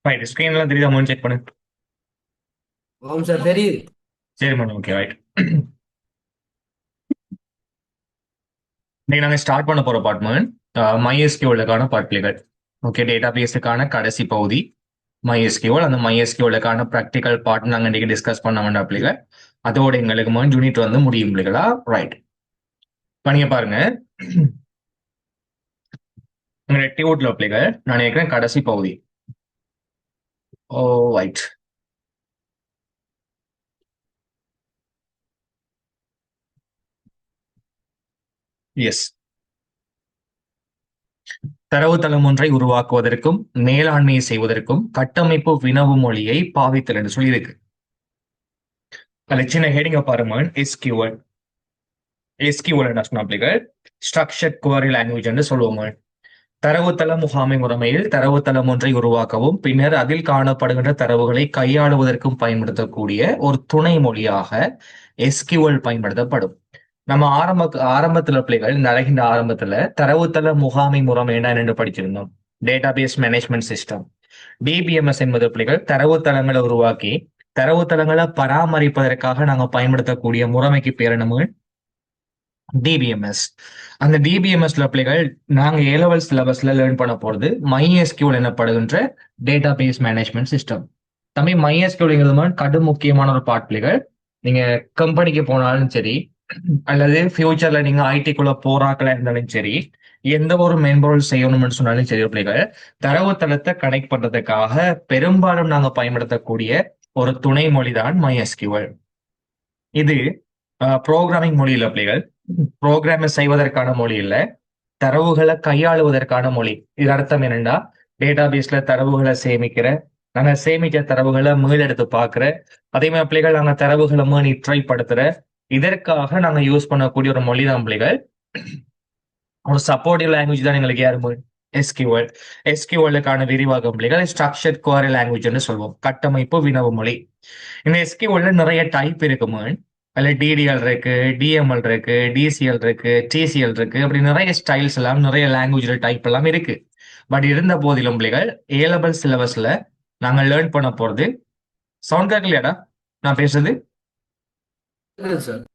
Right. ஸ்க்ரீன்லாம் தெரியுதா மோன்? Check பண்ணு. ஆமாம் சார் தெரியுது. சரி மோன், ஓகே ரைட். இன்னைக்கு நாங்கள் ஸ்டார்ட் பண்ண போகிற பார்ட்மெண்ட் MySQL-க்கான பார்ட்பிள்ளைகள். ஓகே, டேட்டா பேஸுக்கான கடைசி பகுதி MySQL. அந்த MySQL-க்கான ப்ராக்டிக்கல் பார்ட் நாங்கள் இன்னைக்கு டிஸ்கஸ் பண்ண வேண்டாம் பிள்ளைகள். அதோட எங்களுக்கு யூனிட் வந்து முடியும் பிள்ளைகளா. ரைட். இப்போ நீங்கள் பாருங்க, உங்களுடைய டியூட்ல பிள்ளைகள் நான் நினைக்கிறேன் கடைசி பகுதி. ஓ ரைட். எஸ். தரவுத்தளம் ஒன்றை உருவாக்குவதற்கும் மேலாண்மை செய்வதற்கும் கட்டமைப்பு வினவு மொழியை பாவித்தல் என்று சொல்லியிருக்கு. அதுல சின்ன ஹெடிங்க பாருங்க, SQL. SQL என்ன சொன்னாப்ளிகள்? ஸ்ட்ரக்சர்ட் குவரி லாங்குவேஜ் என்று சொல்லுவோம். தரவுத்தள முகாமை முறைமையில் தரவுத்தளம் ஒன்றை உருவாக்கவும் பின்னர் அதில் காணப்படுகின்ற தரவுகளை கையாளுவதற்கும் பயன்படுத்தக்கூடிய ஒரு துணை மொழியாக SQL பயன்படுத்தப்படும். நம்ம ஆரம்பத்துல பிள்ளைகள் நடக்கின்ற ஆரம்பத்துல தரவுத்தள முகாமை முறைமை என்ன படிச்சிருந்தோம். டேட்டாபேஸ் மேனேஜ்மெண்ட் சிஸ்டம், DBMS என்பது பிள்ளைகள் தரவுத்தளங்களை உருவாக்கி தரவுத்தளங்களை பராமரிப்பதற்காக நாங்க பயன்படுத்தக்கூடிய முறைமைக்கு பேர் என்ன? DBMS. அந்த DBMSல பிள்ளைகள் நாங்க A-level சிலபஸ்ல லேர்ன் பண்ண போறது MySQL எனப்படுகின்ற டேட்டாபேஸ் மேனேஜ்மெண்ட் சிஸ்டம். தம்பி, MySQLங்கிறது கடும் முக்கியமான ஒரு பார்ட் பிள்ளைகள். நீங்க கம்பெனிக்கு போனாலும் சரி, அல்லது ஃபியூச்சர்ல நீங்க ஐடிக்குள்ள போறாக்களா இருந்தாலும் சரி, எந்த ஒரு மென்பொருள் செய்யணும்னு சொன்னாலும் சரி பிள்ளைகள், தரவுத்தளத்தை கனெக்ட் பண்றதுக்காக பெரும்பாலும் நாங்க பயன்படுத்தக்கூடிய ஒரு துணை மொழி தான் MySQL. இது ப்ரோக்ராமிங் மொழி இல்ல பிள்ளைகள். ப்ரோக்ராம் செய்வதற்கான மொழி இல்ல, தரவுகளை கையாளுவதற்கான மொழி. இது அர்த்தம் என்னன்னா, டேட்டாபேஸ்ல தரவுகளை சேமிக்கிற, நாங்க சேமிக்க தரவுகளை மீளெடுத்து பார்க்கிற, அதே மாதிரி பிள்ளைகள் நாங்க தரவுகளை ட்ரை இதற்காக நாங்க யூஸ் பண்ணக்கூடிய ஒரு மொழி தான் பிள்ளைகள். ஒரு சப்போர்ட்டிவ் லாங்குவேஜ் தான் எங்களுக்கு யாரு? SQL. SQL-க்கான விரிவாக்கம் பிள்ளைகள் ஸ்ட்ரக்சர்ட் குவரி லாங்குவேஜ்னு சொல்லுவோம். கட்டமைப்பு வினவு மொழி. இந்த SQL-ல நிறைய டைப் இருக்குமா? அதுல DDL இருக்கு, DML இருக்கு, DCL இருக்கு, TCL இருக்கு. அப்படி நிறைய ஸ்டைல்ஸ் எல்லாம், நிறைய லாங்குவேஜ் டைப் எல்லாம் இருக்கு. பட் இருந்த போதிலும் பிள்ளைகள் A-level சிலபஸ்ல நாங்க லேர்ன் பண்ண போறது. சவுண்ட் கேட்கலையாடா நான் பேசுறது? சார்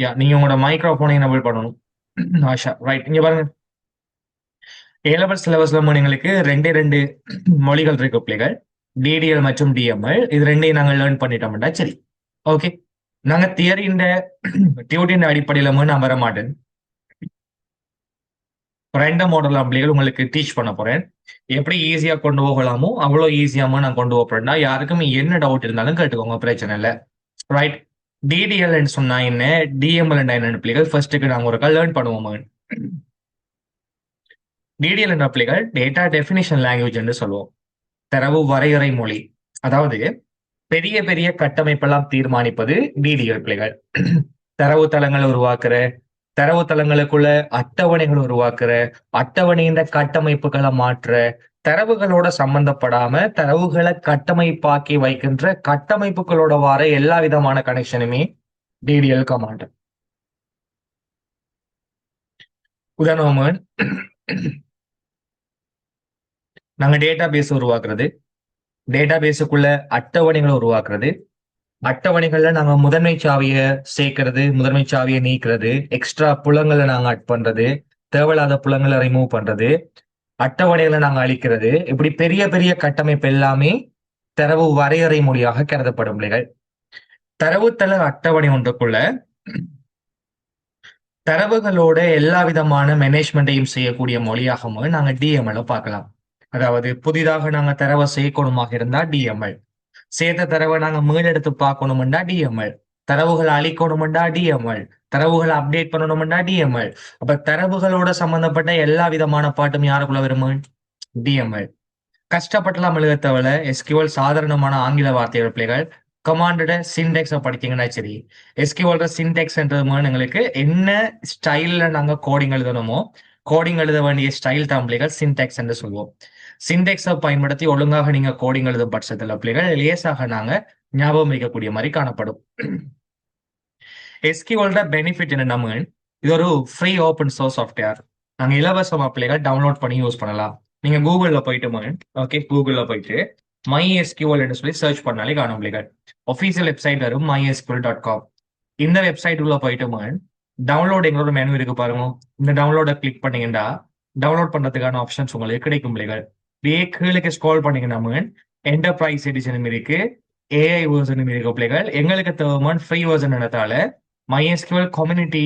யா, நீங்க உங்களோட மைக்ரோஃபோனை எனபிள் பண்ணணும். ஆஷா, ரைட். இங்க பாருங்க, A-level சிலபஸ்ல எங்களுக்கு ரெண்டு மொழிகள் இருக்கு பிள்ளைகள். DDL மற்றும் DML. இது ரெண்டையும் நாங்க லேர்ன் பண்ணிட்டோம்டா. சரி, ஓகே. நாங்க தியரியின் டியூட்டின் அடிப்படையில நான் வர மாட்டேன். ரெண்டம் மாடல் பிள்ளைகள் உங்களுக்கு டீச் பண்ண போறேன். எப்படி ஈஸியா கொண்டு போகலாமோ அவ்வளோ ஈஸியாம நான் கொண்டு போறேன்டா. யாருக்கும் என்ன டவுட் இருந்தாலும் கேட்டுக்கோங்க, பிரச்சனை இல்லை. ரைட். DDL சொன்னா என்ன, DML என்ன பிள்ளைகள் ஃபர்ஸ்ட்டுக்கு நாங்க ஒரு லேர்ன் பண்ணுவோம். DDL என்ற பிள்ளைகள் டேட்டா டெஃபினிஷன் லாங்குவேஜ் என்று சொல்லுவோம். தரவு வரையறை மொழி. அதாவது பெரிய பெரிய கட்டமைப்பெல்லாம் தீர்மானிப்பது DDL பிள்ளைகள். தரவு தளங்களை உருவாக்குற, தரவு தளங்களுக்குள்ள அட்டவணைகள் உருவாக்குற, அட்டவணையின் கட்டமைப்புகளை மாற்ற, தரவுகளோட சம்பந்தப்படாம தரவுகளை கட்டமைப்பாக்கி வைக்கின்ற கட்டமைப்புகளோட வர எல்லா விதமான கனெக்ஷனுமே DDL கமாண்ட். உதாரணமா, நாங்க டேட்டா பேஸ் உருவாக்குறது, டேட்டா பேஸுக்குள்ள அட்டவணைகளை உருவாக்குறது, அட்டவணைகள்ல நாங்க முதன்மை சாவியை சேர்க்கிறது, முதன்மை சாவியை நீக்கிறது, எக்ஸ்ட்ரா புலங்களை நாங்க ஆட் பண்றது, தேவையில்லாத புலங்களை ரிமூவ் பண்றது, அட்டவணைகளை நாங்க அழிக்கிறது. இப்படி பெரிய பெரிய கட்டமைப்பு எல்லாமே தரவு வரையறை மொழியாக கருதப்படும் பிள்ளைகள். தரவுத்தள அட்டவணை ஒன்றுக்குள்ள தரவுகளோட எல்லா விதமான மேனேஜ்மெண்ட்டையும் செய்யக்கூடிய மொழியாகவும் நாங்க DML பார்க்கலாம். அதாவது புதிதாக நாங்க தரவை சேர்க்கணுமாக இருந்தா DML, சேர்த்த தரவை நாங்க மீளெடுத்து பார்க்கணும்டா DML, தரவுகளை அழிக்கணும்டா DML, தரவுகளை அப்டேட் பண்ணணும்டா DML. அப்ப தரவுகளோட சம்பந்தப்பட்ட எல்லா விதமான பாட்டும் யாருக்குள்ள வரும்? DML. கஷ்டப்பட்டுலாம் எழுத தேவையில்ல. SQL சாதாரணமான ஆங்கில வார்த்தைகள் பிள்ளைகள். கமாண்டோட சின்டெக்ஸை படித்தீங்கன்னா சரி. SQL சின்டெக்ஸ்ன்றது எங்களுக்கு என்ன ஸ்டைல்ல நாங்க கோடிங் எழுதணுமோ, கோடிங் எழுத வேண்டிய ஸ்டைல் தான் பிள்ளைகள் சின்டெக்ஸ் என்று சொல்லுவோம். சின்டெக்ஸை பயன்படுத்தி ஒழுங்காக நீங்க கோடிங் எழுதும் பட்சத்துல பிள்ளைகள் லேசாக நாங்க ஞாபகம் வைக்கக்கூடிய மாதிரி காணப்படும். SQL பெனிஃபிட் என்னன்னா, இது ஒரு ஃப்ரீ ஓப்பன் சோர்ஸ் சாஃப்ட்வேர். நாங்க இலவசமா பிள்ளைகள் டவுன்லோட் பண்ணி யூஸ் பண்ணலாம். நீங்க கூகுள்ல போயிட்டு ஓகே கூகுள்ல போயிட்டு MySQL என்று சொல்லி சர்ச் பண்ணாலே காணும் பிள்ளைகள். ஒஃபீஷியல் வெப்சைட் வரும் mysql.com. இந்த வெப்சைட் உள்ள போயிட்டு டவுன்லோட் எங்களோட மெனு இருக்கு பாருங்க. இந்த டவுன்லோட கிளிக் பண்ணீங்கன்னா டவுன்லோட் பண்றதுக்கான ஆப்ஷன்ஸ் உங்களுக்கு கிடைக்கும் பிள்ளைகள். இதே கீழே ஸ்க்ரோல் பண்ணீங்கன்னா என்டர்பிரைஸ் எடிஷனும் இருக்கு, ஏஐ வேர்ஷனும் இருக்கு பிள்ளைகள். எங்களுக்கு தேவையான ஃப்ரீ வேர்ஷன் என்னத்தால MySQL கம்யூனிட்டி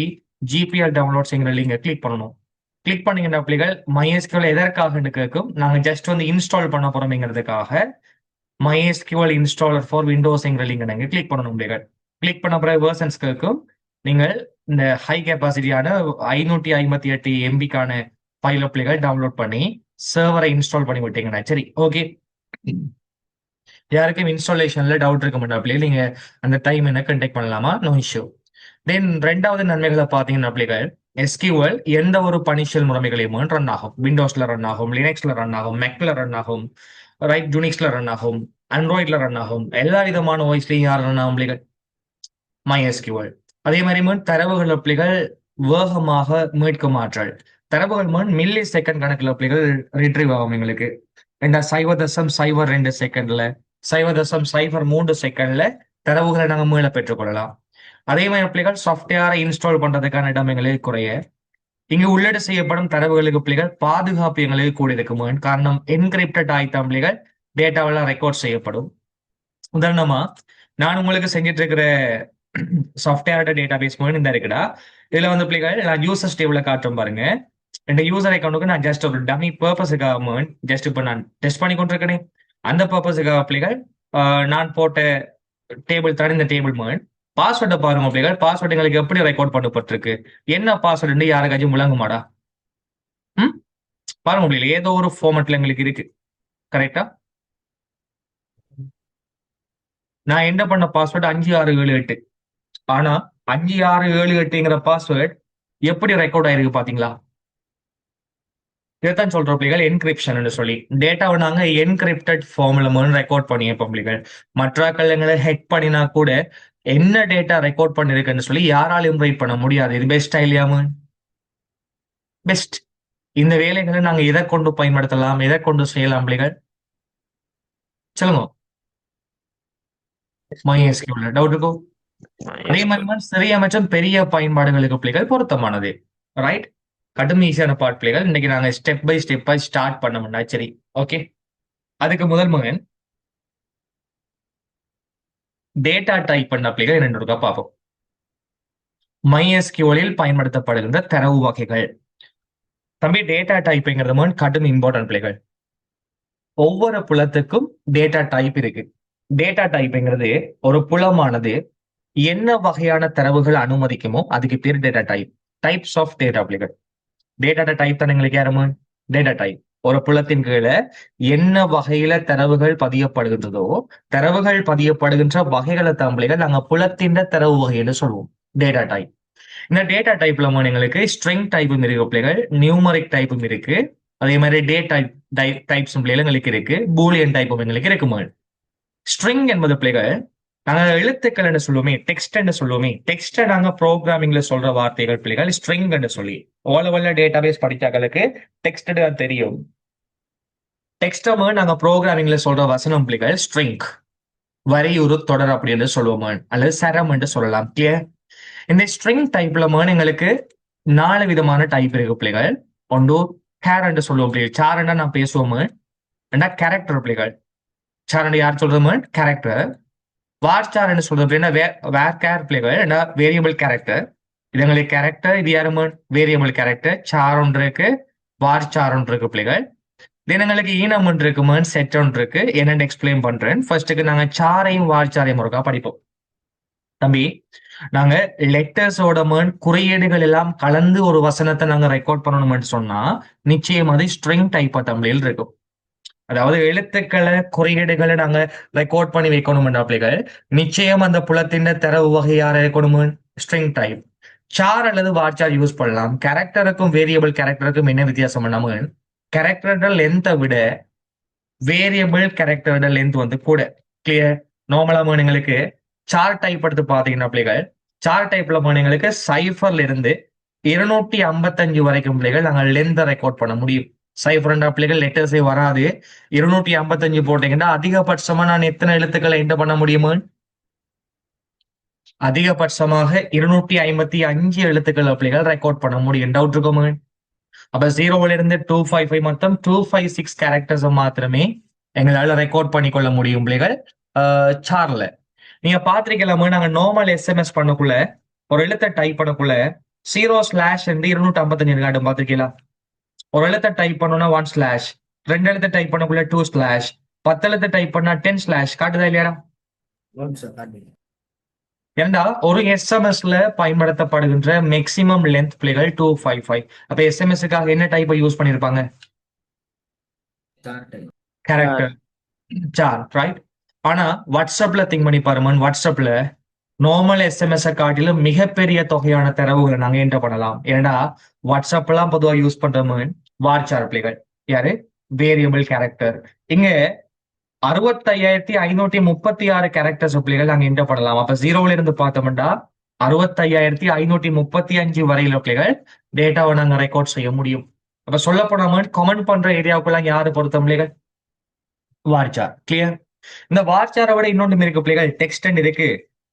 GPL டவுன்லோட்ஸ்ங்கிற லிங்கை கிளிக் பண்ணணும். கிளிக் பண்ணீங்கன்னா பிள்ளைகள் MySQL எதற்காக கேட்கும், நாங்க ஜஸ்ட் வந்து இன்ஸ்டால் பண்ண போறோம்ங்கிறதுக்காக MySQL இன்ஸ்டாலர் ஃபார் விண்டோஸ்ங்கிற லிங்கை நீங்க கிளிக் பண்ணணும் பிள்ளைகள். கிளிக் பண்ண பிறகு வேர்ஷன்ஸ் கேட்கும். நீங்கள் இந்த ஹை கெப்பாசிட்டியான 558 MBக்கான ஃபைல் பிள்ளைகள் டவுன்லோட் பண்ணி சர்வரை இன்ஸ்டால் பண்ணி விட்டீங்கன்னா சரி. ஓகே, யாருக்கும் இன்ஸ்டாலேஷன்ல டவுட் இருக்க மாட்டா பிள்ளைகள், நீங்க அந்த டைம் என்ன கண்டெக்ட் பண்ணலாமா, நோ இஷ்யூ. தென் ரெண்டாவது நன்மைகளை பார்த்தீங்கன்னா பிள்ளைகள், SQL எந்த ஒரு பணிச்சல் முறைமைகளையும் ரன் ஆகும். விண்டோஸ்ல ரன் ஆகும், லினக்ஸ்ல ரன் ஆகும், மேக்ல ரன் ஆகும், ரைட் யூனிக்ஸ்ல ரன் ஆகும், ஆண்ட்ராய்ட்ல ரன் ஆகும், எல்லா விதமான வாய்ஸ்லையும் யார் ரன் ஆகும் பிள்ளைகள், MySQL. அதே மாதிரி தரவுகள் பிள்ளைகள் வேகமாக மீட்கும் ஆற்றல். தரவுகள் மில்லி செகண்ட் கணக்குல பிள்ளைகள் ரிட்ரீவ் ஆகும் எங்களுக்கு. 0.02 செகண்ட்ல 0.03 செகண்ட்ல தரவுகளை நாங்க மீள பெற்றுக்கொள்ளலாம். அதே மாதிரி பிள்ளைகள் சாஃப்ட்வேரை இன்ஸ்டால் பண்றதுக்கான இடம் எங்களுக்கு குறைய. இங்கு உள்ளீடு செய்யப்படும் தரவுகளுக்கு பிள்ளைகள் பாதுகாப்பு எங்களுக்கு கூட இருக்குமே. காரணம் என்கிரிப்டட் ஆயிட்டாம் பிள்ளைகள் டேட்டாவெல்லாம் ரெக்கார்ட் செய்யப்படும். உதாரணமா நான் உங்களுக்கு செஞ்சிட்டு இருக்கிற சாஃப்ட்வேரோட டேட்டா பேஸ் இந்த இருக்குடா. இதுல வந்து பிள்ளைகள் நான் யூசர்ஸ் டேபிள காட்டும் பாருங்க. இந்த யூசர் அக்கௌண்ட்டுக்கு நான் ஜஸ்ட் ஒரு டமி பர்பஸுக்காக ஜஸ்ட் இப்போ நான் டெஸ்ட் பண்ணி கொண்டிருக்கேன். அந்த பர்பஸுக்காக பிள்ளைகள் நான் போட்ட டேபிள் தான் இந்த டேபிள் பாஸ்வேர்டை பாருங்க பிள்ளைகள். பாஸ்வேர்டு எங்களுக்கு எப்படி ரெக்கார்ட் பண்ணப்பட்டிருக்கு, என்ன பாஸ்வேர்டு யாருக்காச்சும் விளங்குமாடா? பாருங்க பிள்ளைகள், ஏதோ ஒரு ஃபார்மேட்ல எங்களுக்கு இருக்கு. கரெக்டா? நான் என்ன பண்ண பாஸ்வேர்டு 5678. ஆனா 5678ங்கிற பாஸ்வேர்ட் எப்படி ரெக்கார்ட் ஆயிருக்கு பாத்தீங்களா? இதைத்தான் சொல்றோம் பிள்ளைகள் என்கிரிப்ஷன் சொல்லி. டேட்டாவை நாங்க என்கிரிப்டட் ஃபார்ம்ல ரெக்கார்ட் பண்ணியிருப்போம் பிள்ளைகள். மற்ற கல்லுங்களை ஹெக் பண்ணினா கூட என்ன டேட்டா ரெக்கார்ட் பண்ணிருக்குன்னு சொல்லி யாராலையும் ரைட் பண்ண முடியாது. இது பெஸ்டா இல்லையாம? பெஸ்ட். இந்த வேலைகளை நாங்க எதை கொண்டு பயன்படுத்தலாம், எதை கொண்டு செய்யலாம் பிள்ளைகள் சொல்லுங்க. MySQL டவுட் இருக்கும். அதே மாதிரி சிறிய மற்றும் பெரிய பயன்பாடுகளுக்கு பிள்ளைகள் பொருத்தமானது. ரைட்? கடும் ஈஸியான பார்ட் பிள்ளைகள். இன்னைக்கு நாங்க ஸ்டெப் பை ஸ்டெப்பா ஸ்டார்ட் பண்ண முடியாது. சரி, ஓகே. அதுக்கு முதல் மகன் டேட்டா டைப் பண்ண பிள்ளைகள் என்னன்னு இருக்கா பார்ப்போம். MySQL பயன்படுத்தப்படுகின்ற தரவு வகைகள். தம்பி டேட்டா டைப்ங்கிறது கடும் இம்பார்ட்டன்ட் பிள்ளைகள். ஒவ்வொரு புலத்துக்கும் டேட்டா டைப் இருக்கு. டேட்டா டைப்ங்கிறது ஒரு புலமானது என்ன வகையான தரவுகள் அனுமதிக்குமோ அதுக்கு பேர் data type. Types of data பிள்ளைகள். டேட்டா டைப் தான் எங்களுக்கு யாருமோ டேட்டா டைப். ஒரு புலத்தின் கீழே என்ன வகையில தரவுகள் பதியப்படுகின்றதோ தரவுகள் பதியப்படுகின்ற வகைகளை தான் பிள்ளைகள் நாங்க புலத்தின் தரவு வகைன்னு சொல்லுவோம், டேட்டா டைப். இந்த டேட்டா டைப்ல எங்களுக்கு ஸ்ட்ரிங் டைப்பும் இருக்கு பிள்ளைகள், நியூமரிக் டைப்பும் இருக்கு, அதே மாதிரி டே டைப் டைப்ஸ் பிள்ளைகள் எங்களுக்கு இருக்கு, பூலியன் டைப்பும் எங்களுக்கு இருக்குமா. ஸ்ட்ரிங் என்பது பிள்ளைகள் நாங்க எழுத்துக்கள் என்று சொல்லுவோமே, டெக்ஸ்ட் என்று சொல்லுவோமே, டெக்ஸ்ட நாங்க ப்ரோக்ராமிங்ல சொல்ற வார்த்தைகள் பிள்ளைகள் ஸ்ட்ரிங் என்று சொல்லி. ஓலவல்ல டேட்டாபேஸ் படித்தாக்களுக்கு டெக்ஸ்ட் தான் தெரியும். டெக்ஸ்ட நாங்க ப்ரோக்ராமிங்ல சொல்ற வசனம் பிள்ளைகள் ஸ்ட்ரிங், வரியுறு தொடர் அப்படின்னு சொல்லுவோம், அல்லது சரம் என்று சொல்லலாம். கிளியர்? இந்த ஸ்ட்ரிங் டைப்ல எங்களுக்கு 4 விதமான டைப் இருக்கு பிள்ளைகள். ஒன்று கேர் என்று சொல்லுவோம் பிள்ளைகள். சாரண்டா நான் பேசுவோம். ரெண்டா கேரக்டர் பிள்ளைகள். சாரண்டா யார் சொல்றோம்? கேரக்டர். வார்ச்சார் என்று சொல்றது அப்படின்னா வேர் கேர் பிள்ளைகள் வேரியபிள் கேரக்டர். இது எங்களுக்கு கேரக்டர், இது யாரும் வேரியபிள் கேரக்டர். சார் ஒன்று இருக்கு, வார்ச்சார் ஒன்று இருக்கு பிள்ளைகள். இது எங்களுக்கு ஈனம் ஒன்று இருக்கு, செட் ஒன்று இருக்கு. என்னென்னு எக்ஸ்பிளைன் பண்றேன். ஃபர்ஸ்ட்டுக்கு நாங்க சாரையும் வார்ச்சாரையும் ஒருக்கா படிப்போம். தம்பி நாங்க லெட்டர்ஸோட குறியீடுகள் எல்லாம் கலந்து ஒரு வசனத்தை நாங்க ரெக்கார்ட் பண்ணணும்னு சொன்னா நிச்சயம் அது ஸ்ட்ரிங் டைப் தமிழில் இருக்கும். அதாவது எழுத்துக்களை குறியீடுகளை நாங்க ரெக்கார்ட் பண்ணி வைக்கணும் பிள்ளைகள். நிச்சயம் அந்த புலத்தின் தரவு வகை யார இருக்கணும்? String type. சார் அல்லது வார்ச்சார் யூஸ் பண்ணலாம். கேரக்டருக்கும் வேரியபிள் கேரக்டருக்கும் என்ன வித்தியாசம் பண்ணாம, கேரக்டரோட லென்த்தை விட வேரியபிள் கேரக்டரோட லென்த் வந்து கூட. கிளியர்? நார்மலா எங்களுக்கு சார் டைப் எடுத்து பாத்தீங்கன்னா பிள்ளைகள், சார் டைப்ல எங்களுக்கு 0ல இருந்து 255 வரைக்கும் பிள்ளைகள் நாங்கள் லென்த்தை ரெக்கார்ட் பண்ண முடியும். சைஃபர் பிள்ளைகள் லெட்டர்ஸே வராது. 255 போட்டீங்கன்னா அதிகபட்சமா நான் எத்தனை எழுத்துக்களை என்டர் பண்ண முடியுமா? அதிகபட்சமாக 255 எழுத்துக்கள் பிள்ளைகள் ரெக்கார்ட் பண்ண முடியும். டவுட் இருக்குமா? அப்ப 0ல இருந்து 255 மொத்தம் 256 கேரக்டர்ஸ் மாத்திரமே எங்களால ரெக்கார்ட் பண்ணிக்கொள்ள முடியும் பிள்ளைகள். சார்ல நீங்க பாத்திருக்கலாம, நாங்க நார்மல் எஸ்எம்எஸ் பண்ணக்குள்ள ஒரு எழுத்தை டைப் பண்ணக்குள்ள 0/255 காட்டும். பாத்திருக்கீங்களா? ஒரு எழுத்தை டைப் பண்ணோம்னா 1/, 2 எழுத்தை டைப் பண்ணக்குள்ள 2/, 10 எழுத்தை டைப் பண்ணா 10/ காட்டுதா இல்லையாடா? ஆமாம் சார் காட்டுங்க. ஏண்டா ஒரு எஸ்எம்எஸ்ல பயன்படுத்தப்படுகின்ற மேக்சிமம் லென்த் பிள்ளைகள் 255. அப்ப எஸ்எம்எஸ்க்காக என்ன டைப் யூஸ் பண்ணிருப்பாங்க? Start character sir, right? ஆனா வாட்ஸ்அப்ல திங்க் பண்ணி பாருமன், வாட்ஸ்அப்ல நார்மல் எஸ்எம்எஸ் காட்டிலும் மிகப்பெரிய தொகையான தரவுகளை நாங்க என்டர் பண்ணலாம். ஏன்னா வாட்ஸ்அப்லாம் பொதுவா யூஸ் பண்றோம் வார்ச்சார் பிள்ளைகள். யாரு? Variable character. இங்க 65,536 கேரக்டர்ஸ் பிள்ளைகள் நாங்க என்டர் பண்ணலாம். அப்ப 0ல இருந்து பார்த்தோம்னா 65,535 வரையில பிள்ளைகள் டேட்டாவை நாங்க ரெக்கார்ட் செய்ய முடியும். அப்ப சொல்ல போனாம கமெண்ட் பண்ற ஏரியாவுக்குள்ள யாரு பொறுத்த பிள்ளைகள்? வார்ச்சார். கிளியர்? இந்த வார்ச்சாரை விட இன்னொன்று இருக்கு பிள்ளைகள், டெக்ஸ்ட் இருக்கு.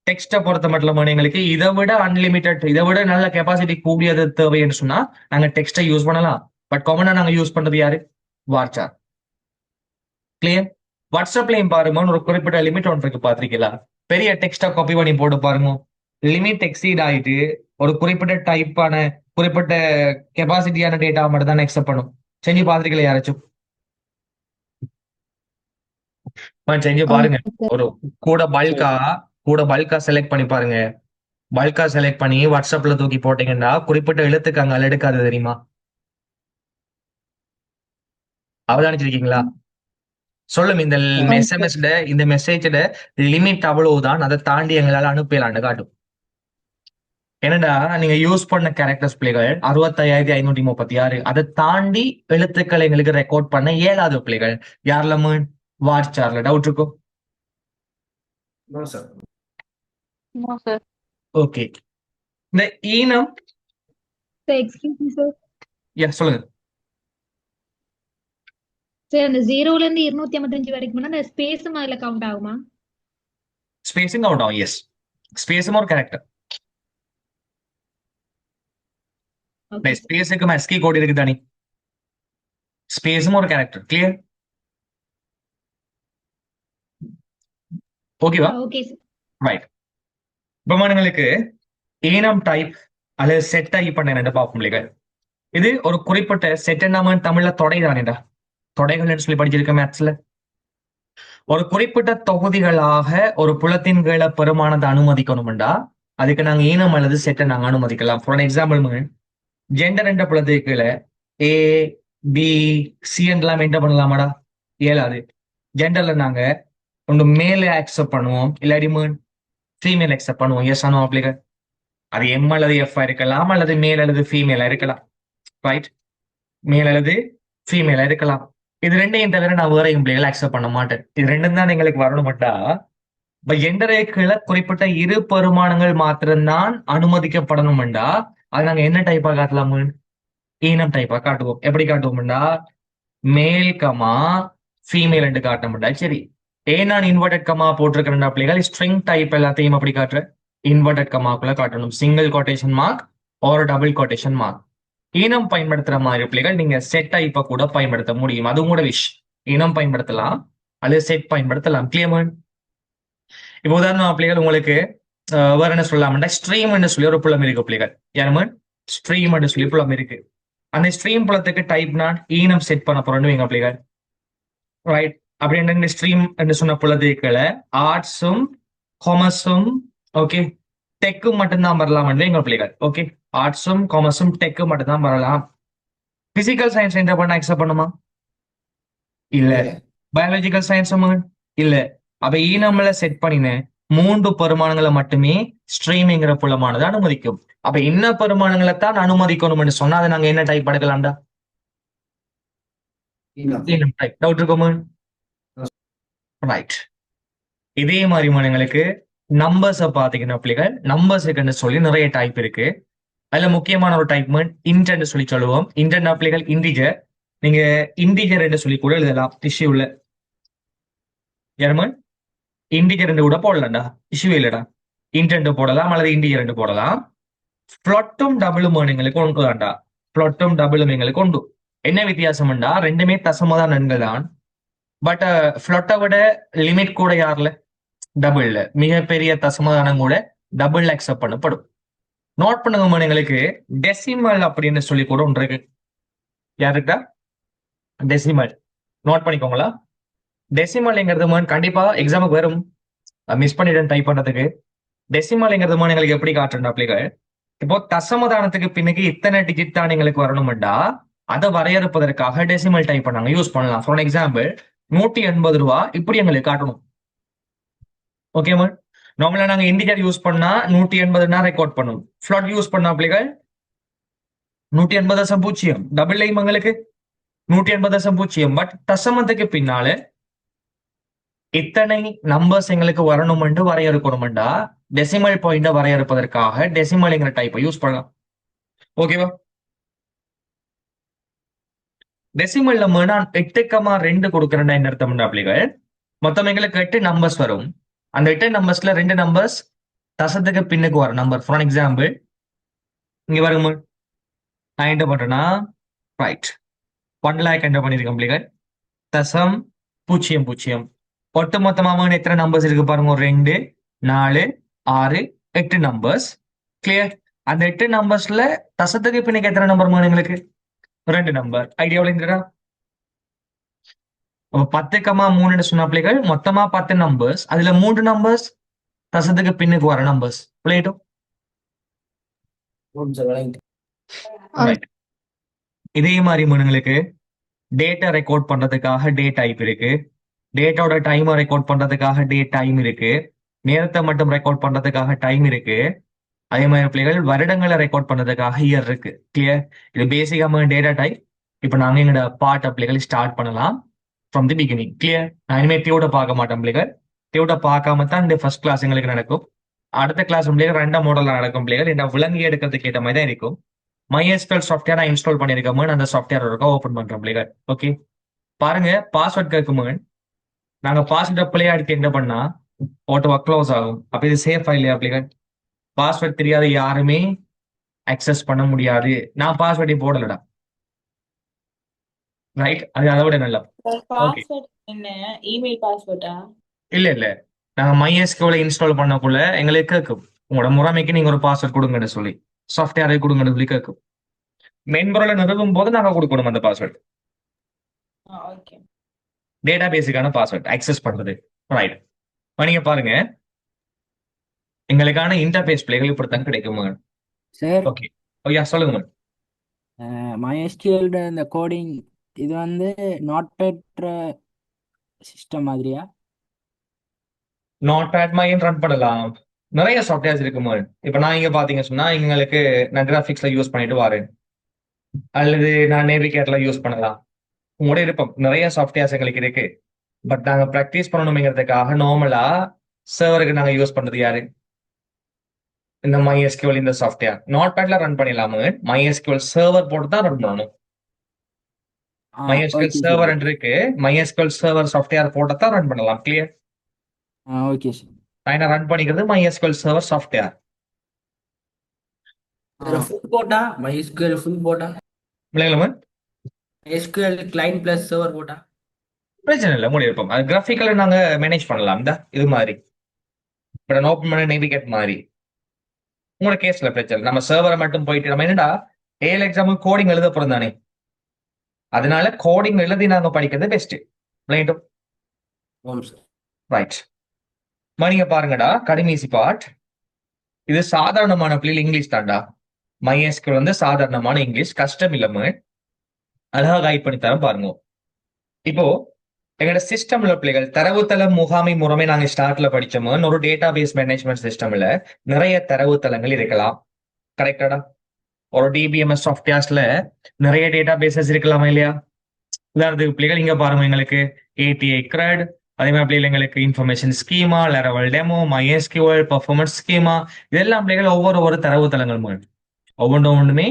டெக்ஸ்ட்டை பொறுத்த மட்டும் எங்களுக்கு இதை விட அன்லிமிட்டட், இதை விட நல்ல கெப்பாசிட்டி கூடியது தேவைன்னு சொன்னா நாங்க டெக்ஸ்ட்டை யூஸ் பண்ணலாம். பட் காமனா நாங்க யூஸ் பண்றது யாரு? வார்ச்சார். கிளியர்? வாட்ஸ்அப்லயும் பாருங்க, ஒரு குறிப்பிட்ட லிமிட் ஒன்று இருக்கு. பாத்திருக்கீங்களா? பெரிய டெக்ஸ்டா காப்பி பண்ணி போட்டு பாருங்க, லிமிட் எக்ஸீட் ஆயிட்டு ஒரு குறிப்பிட்ட டைப்பான குறிப்பிட்ட கெப்பாசிட்டியான டேட்டா மட்டும் தான் அக்செப்ட் பண்ணும். செஞ்சு பாத்திருக்கீங்களா யாராச்சும்? செஞ்சு பாருங்க. ஒரு கூட பல்கா செலக்ட் பண்ணி பாருங்க. பல்கா செலக்ட் பண்ணி வாட்ஸ்அப்ல தூக்கி போட்டீங்கன்னா குறிப்பிட்ட எழுத்துக்கு அங்க எடுக்காது, தெரியுமா? அவதானிச்சிருக்கீங்களா? சொல்லும் இந்த எஸ்எம்எஸ் இந்த மெசேஜோட லிமிட் அவ்வளவுதான், அதை தாண்டி எங்களால அனுப்பலான்னு காட்டும். என்னடா நீங்க யூஸ் பண்ண கேரக்டர்ஸ் பிள்ளைகள் 65,536, அதை தாண்டி எழுத்துக்கள் எங்களுக்கு ரெக்கார்ட் பண்ண இயலாத பிள்ளைகள். யார்ல வார்ச்சார்ல? டவுட் இருக்கும்? No sir. ஓகே. இந்த ஈனம் எக்ஸ்கியூஸ் மீ சார். சொல்லுங்க. சார் அந்த 0ல இருந்து 255 வரைக்கும் அந்த ஸ்பேஸும் அதுல கவுண்ட் ஆகுமா? ஸ்பேஸிங் கவுண்ட் ஆகும். எஸ், ஸ்பேஸும் ஒரு கேரக்டர். ஸ்பேஸுக்கு எஸ்கி கோட் இருக்கு தானே, ஸ்பேஸும் ஒரு கேரக்டர். கிளியர்? ஓகேவா? Okay sir. ரைட். பிரமாணங்களுக்கு ஏனம் டைப் அல்லது செட் டைப் பண்ண பார்ப்போம் இல்லைகள். இது ஒரு குறிப்பிட்ட செட் நாம தமிழ்ல தொடை தானேடா, தொடைகள் சொல்லி படிச்சிருக்க மேத்ஸ்ல. ஒரு குறிப்பிட்ட தொகுதிகளாக ஒரு புலத்தின் கீழே பெருமானத்தை அனுமதிக்கணும்டா அதுக்கு நாங்க ஈனம் அல்லது செட்டை நாங்க அனுமதிக்கலாம். ஃபார் எக்ஸாம்பிள், ஜெண்டர் என்ற புலத்துக்கு கீழே ஏ பி சி எல்லாம் என்டர் பண்ணலாமாடா? இயலாது. ஜெண்டர்ல நாங்க ஒன்று மேல அக்செப்ட் பண்ணுவோம், இல்லாடி ஃபீமேல் அக்செப்ட் பண்ணுவோம். எஸ் ஆனோ அப்ளிகர். அது எம் அல்லது எஃப் இருக்கலாம், அல்லது மேல் அல்லது ஃபீமேலா இருக்கலாம். ரைட்? மேல் அல்லது ஃபீமேலா இருக்கலாம். இது ரெண்டையும் தவிர நான் வேற பிள்ளைகளை அக்செப்ட் பண்ண மாட்டேன். இது ரெண்டும் தான் எங்களுக்கு வரணும்ட்டா இப்ப ஜெண்டரேக்குள்ள குறிப்பிட்ட இரு பெருமானங்கள் மாத்திரம்தான் அனுமதிக்கப்படணும்டா அது நாங்க என்ன டைப்பா காட்டலாம்? ஈனம் டைப்பா காட்டுவோம். எப்படி காட்டுவோம்டா? மேல் கமா ஃபீமேல் என்று காட்டணும்டா. சரி, ஏன் நான் இன்வெர்டட் கமா போட்டிருக்கிறேன் பிள்ளைகள்? ஸ்ட்ரிங் டைப் எல்லாத்தையும் அப்படி காட்டுறேன். இன்வெர்டட் கமாக்குள்ள காட்டணும். சிங்கிள் கோட்டேஷன் மார்க் ஒரு டபுள் கோட்டேஷன் மார்க். ஈனம் பயன்படுத்துற மாதிரி பிள்ளைகள் நீங்க செட் டைப்பை கூட பயன்படுத்த முடியும். அது கூட விஷ் ஈனம் பயன்படுத்தலாம் அல்லது செட் பயன்படுத்தலாம். கிளியர்? இப்போ உதாரணம் பிள்ளைகள் உங்களுக்கு வேற என்ன சொல்லலாம்டா, ஸ்ட்ரீம் என்று சொல்லி ஒரு புலம் இருக்கு பிள்ளைகள். யாருமே ஸ்ட்ரீம் என்று சொல்லி புலம் இருக்கு. அந்த ஸ்ட்ரீம் புலத்துக்கு டைப் நான் ஈனம் செட் பண்ண போறேன்னு வைங்க பிள்ளைகள். ரைட்? அப்படி இந்த ஸ்ட்ரீம் என்று சொன்ன புலத்துக்குள்ள ஆர்ட்ஸும் காமர்ஸும் ஓகே டெக்கும் மட்டும்தான் வரலாம் எங்க பிள்ளைகள். ஓகே, ஆர்ட்ஸும் காமர்ஸும் டெக்கும் மட்டும்தான் வரலாம். பிசிக்கல் சயின்ஸ் என்டர் பண்ண அக்செப்ட் பண்ணுமா? இல்ல. பயாலஜிக்கல் சயின்ஸும் இல்ல. அப்ப ஈனம்ல செட் பண்ணின 3 பெருமானங்களை மட்டுமே ஸ்ட்ரீமிங்கிற புலமானது அனுமதிக்கும். அப்ப என்ன பெருமானங்களை தான் அனுமதிக்கணும்னு சொன்னா அதை நாங்க என்ன டைப் எடுக்கலாம்டா? டவுட் இருக்குமா? ரைட். இதே மாதிரி மானங்களுக்கு நம்பர்ஸை பாத்தீங்கன்னா பிள்ளைகள், நம்பர்ஸுக்குன்னு சொல்லி நிறைய டைப் இருக்கு. அதுல முக்கியமான ஒரு டைப் இன்டென்ட் சொல்லி சொல்லுவோம். இன்டென்ட் பிள்ளைகள் இன்டிஜர் நீங்க இண்டிஜர் என்று சொல்லி கூட எழுதலாம் டிஷ்யூல. ஜெர்மன் இண்டிஜர் என்று கூட போடலாம்டா, இஷ்யூ இல்லடா. இன்டென்ட் போடலாம் அல்லது இண்டிஜர் என்று போடலாம். ஃப்ளொட்டும் டபுளும் எங்களுக்கு ஒன்று தான்டா. ஃப்ளொட்டும் டபுளும் எங்களுக்கு உண்டு. என்ன வித்தியாசம்டா, ரெண்டுமே தசமதான் எண்கள் தான். பட் ஃப்ளொட்டை விட லிமிட் கூட யாருல, டபுள்ல மிகப்பெரிய தசமதானம் கூட டபுள் அக்செப்ட் பண்ணப்படும். நோட் பண்ணுங்க எங்களுக்கு டெசிமல் அப்படின்னு சொல்லி கூட ஒன்று இருக்கு. யாருக்கா டெசிமல் நோட் பண்ணிக்கோங்களா. டெசிமல்ங்கிறது கண்டிப்பா எக்ஸாமுக்கு வரும், மிஸ் பண்ணிட்டேன் டைப் பண்றதுக்கு. டெசிமல்ங்கிறது எங்களுக்கு எப்படி காட்டுறா பிள்ளைகள், இப்போ தசமதானத்துக்கு பின்னுக்கு இத்தனை டிஜிட் தான் எங்களுக்கு வரணும்டா, அதை வரையறுப்பதற்காக டெசிமல் டைப் பண்ணாங்க, யூஸ் பண்ணலாம். ஃபார் எக்ஸாம்பிள் 180 ரூபா இப்படி எங்களுக்கு காட்டணும். Okay ma'am. நார்மலா நாங்க இண்டிகேட்டர் யூஸ் பண்ணா 180 ரெக்கார்ட் பண்ணும். ஃபிளாட் யூஸ் பண்ண பிள்ளைகள் 180.0 டபுள் லைம் எங்களுக்கு 180.0. பட் தசமத்துக்கு பின்னால இத்தனை நம்பர்ஸ் எங்களுக்கு வரணும்னு வரையறுக்கணும்டா, டெசிமல் பாயிண்ட வரையறுப்பதற்காக டெசிமல்ங்கிற டைப்பை யூஸ் பண்ணலாம். ஓகேவா. டெசிமல்ல நான் 8,2 கொடுக்குறேன்னா என்ன அர்த்தம்டா பிள்ளைகள், மொத்தம் எங்களுக்கு 8 நம்பர்ஸ் வரும். அந்த 8 நம்பர்ஸ்ல 2 நம்பர்ஸ் தசத்துக்கு பின்னுக்கு வர நம்பர். ஃபார் எக்ஸாம்பிள் இங்க வருங்க, நான் என்ன பண்றேன்னா ரைட் 1 லேக் என்ன பண்ணிருக்கேன் பிள்ளைகள், தசம் 0.0. ஒட்டு மொத்தமாக எத்தனை நம்பர்ஸ் இருக்கு பாருங்க, 2 4 6 8 நம்பர்ஸ். கிளியர். அந்த 8 நம்பர்ஸ்ல தசத்துக்கு பின்னுக்கு எத்தனை நம்பர் எங்களுக்கு, 2 நம்பர். ஐடியா விளையாடுறா. 10,3 சொன்ன பிள்ளைகள் மொத்தமா 10 நம்பர்ஸ், அதுல 3 நம்பர்ஸ் தசத்துக்கு பின்னுக்கு வர நம்பர்ஸ். விளையாட்டும். ரைட். இதே மாதிரி எங்களுக்கு டேட்டா ரெக்கார்ட் பண்றதுக்காக டே டைப் இருக்கு, டேட்டாவோட டைமை ரெக்கார்ட் பண்றதுக்காக டே டைம் இருக்கு, நேரத்தை மட்டும் ரெக்கார்ட் பண்றதுக்காக டைம் இருக்கு. அதே மாதிரி பிள்ளைகள் வருடங்களை ரெக்கார்ட் பண்றதுக்காக இயர் இருக்கு. கிளியர். இது பேசிக்காம டேட்டா டைப். இப்போ நாங்க எங்களோட பாட்ட பிள்ளைகள் ஸ்டார்ட் பண்ணலாம் ஃப்ரம் தி பிகினிங். கிளியர். நான் இனிமேல் டியூட்டை பார்க்க மாட்டேன் பிள்ளைகள், டியூட்டை பார்க்காம தான் இந்த ஃபர்ஸ்ட் கிளாஸ் எங்களுக்கு நடக்கும். அடுத்த கிளாஸ் பிள்ளைகள் 2 மாடல்ல நடக்கும் பிள்ளைகள், என்ன விளங்கி எடுக்கிறதுக்கு ஏற்ற மாதிரி தான் இருக்கும். MySQL சாஃப்ட்வேர் நான் இன்ஸ்டால் பண்ணிருக்கேன், அந்த சாஃப்ட்வேர் இருக்கா ஓப்பன் பண்றேன் பிள்ளைகள். ஓகே பாருங்க, பாஸ்வேர்ட் கேட்குமே, நாங்க பாஸ்வேர்ட் பிள்ளையா எடுத்து என்ன பண்ணா ஓட்டோவா க்ளோஸ் ஆகும். அப்ப இது சேஃப் இல்லையா பிள்ளைகள், பாஸ்வேர்ட் தெரியாத யாருமே அக்சஸ் பண்ண முடியாது. நான் பாஸ்வேர்டை போடலடா. ரைட். அது அதை விட நல்லா. ஓகே பாஸ்வேர்ட் என்ன, இமெயில் பாஸ்வேர்டா? இல்ல இல்ல, நாங்க MySQL இன்ஸ்டால் பண்ணக்குள்ள எங்களுக்கு கேட்கும், உங்களோட முறைமைக்கு நீங்க ஒரு பாஸ்வேர்ட் கொடுங்கன்னு சொல்லி, சாஃப்ட்வேரை கொடுங்கன்னு சொல்லி கேட்கும். மென்பொருளை நிறுவும் போது நாங்க கொடுக்கணும் அந்த பாஸ்வேர்ட், ஓகே. டேட்டா பேஸுக்கான பாஸ்வேர்ட் அக்சஸ் பண்றது. ரைட். நீங்க பாருங்க, எங்களுக்கான இன்டர்பேஸ் பிள்ளைகள் இப்படித்தான் கிடைக்கும். சார், ஓகே ஓகே சொல்லுங்க. MySQL இந்த கோடிங் இது வந்து நாட் பெற்ற சிஸ்டம் மாதிரியா? நாட் பேட் மையம் ரன் பண்ணலாம், நிறைய சாஃப்ட்வேர்ஸ் இருக்கு. இப்ப நான் இங்க பாத்தீங்க சொன்னா எங்களுக்கு நான் கிராபிக்ஸ்ல யூஸ் பண்ணிட்டு வரேன், அல்லது நான் நேவிகேட்ல யூஸ் பண்ணலாம். உங்களோட இருப்போம், நிறைய சாஃப்ட்வேர்ஸ் எங்களுக்கு இருக்கு. பட் நாங்க ப்ராக்டிஸ் பண்ணணுங்கிறதுக்காக நார்மலா சர்வருக்கு நாங்க யூஸ் பண்றது யாரு, இந்த MySQL இந்த சாஃப்ட்வேர் நாட் பேட்ல ரன் பண்ணிடலாமு. MySQL சர்வர் போட்டு தான் ரன் பண்ணணும். MySQL okay server sir. இருக்கு, MySQL சர்வர் சாஃப்ட்வேர் போட்டு தான் ரன் பண்ணலாம். கிளியர். Okay sir. நான் என்ன ரன் பண்ணிக்கிறது MySQL சர்வர் சாஃப்ட்வேர். ஃபுல் போட்டா MySQL ஃபுல் போட்டா இல்லைங்களா, MySQL கிளைண்ட் பிளஸ் சர்வர் போட்டா பிரச்சனை இல்லை, மூடி இருப்போம். அது கிராஃபிக்கல நாங்க மேனேஜ் பண்ணலாம். இந்த இது மாதிரி இப்போ நான் ஓப்பன் பண்ண நேவிகேட் மாதிரி உங்களோட கேஸ்ல பிரச்சனை. நம்ம சர்வரை மட்டும் போயிட்டு நம்ம என்னடா ஏஎல் எக்ஸாம்பிள் கோடிங் எழுத போறோம் தானே, அதனால கோடிங் எழுதி நாங்க படிக்கிறது பெஸ்ட். ரைட்டும். ரைட். நீங்க பாருங்கடா, கடைசி பார்ட் இது சாதாரணமான பிள்ளைகள் இங்கிலீஷ் தான்டா. MySQL வந்து சாதாரணமான இங்கிலீஷ், கஷ்டம் இல்லாம அழகா கைட் பண்ணி தர பாருங்க. இப்போ எங்களோட சிஸ்டம்ல பிள்ளைகள் தரவுத்தளம் முகாமை முறைமை நாங்க ஸ்டார்ட்ல படிச்சோமோ, ஒரு டேட்டா பேஸ் மேனேஜ்மெண்ட் சிஸ்டம்ல நிறைய தரவுத்தளங்கள் இருக்கலாம். கரெக்டாடா. ஒரு DBMS சாஃப்ட்வேர்ஸ்ல நிறைய டேட்டா பேசஸ் இருக்கலாமா இல்லையா. உதாரணத்துக்கு பிள்ளைகள் இங்க பாருங்க, எங்களுக்கு API CRUD, அதே மாதிரி பிள்ளைகள் எங்களுக்கு இன்ஃபர்மேஷன் ஸ்கீமா, லெரவல் டெமோ, MySQL பெர்ஃபார்மன்ஸ் ஸ்கீமா, இதெல்லாம் பிள்ளைகள் ஒவ்வொரு தரவுத்தளங்கள் ஒவ்வொன்றுமே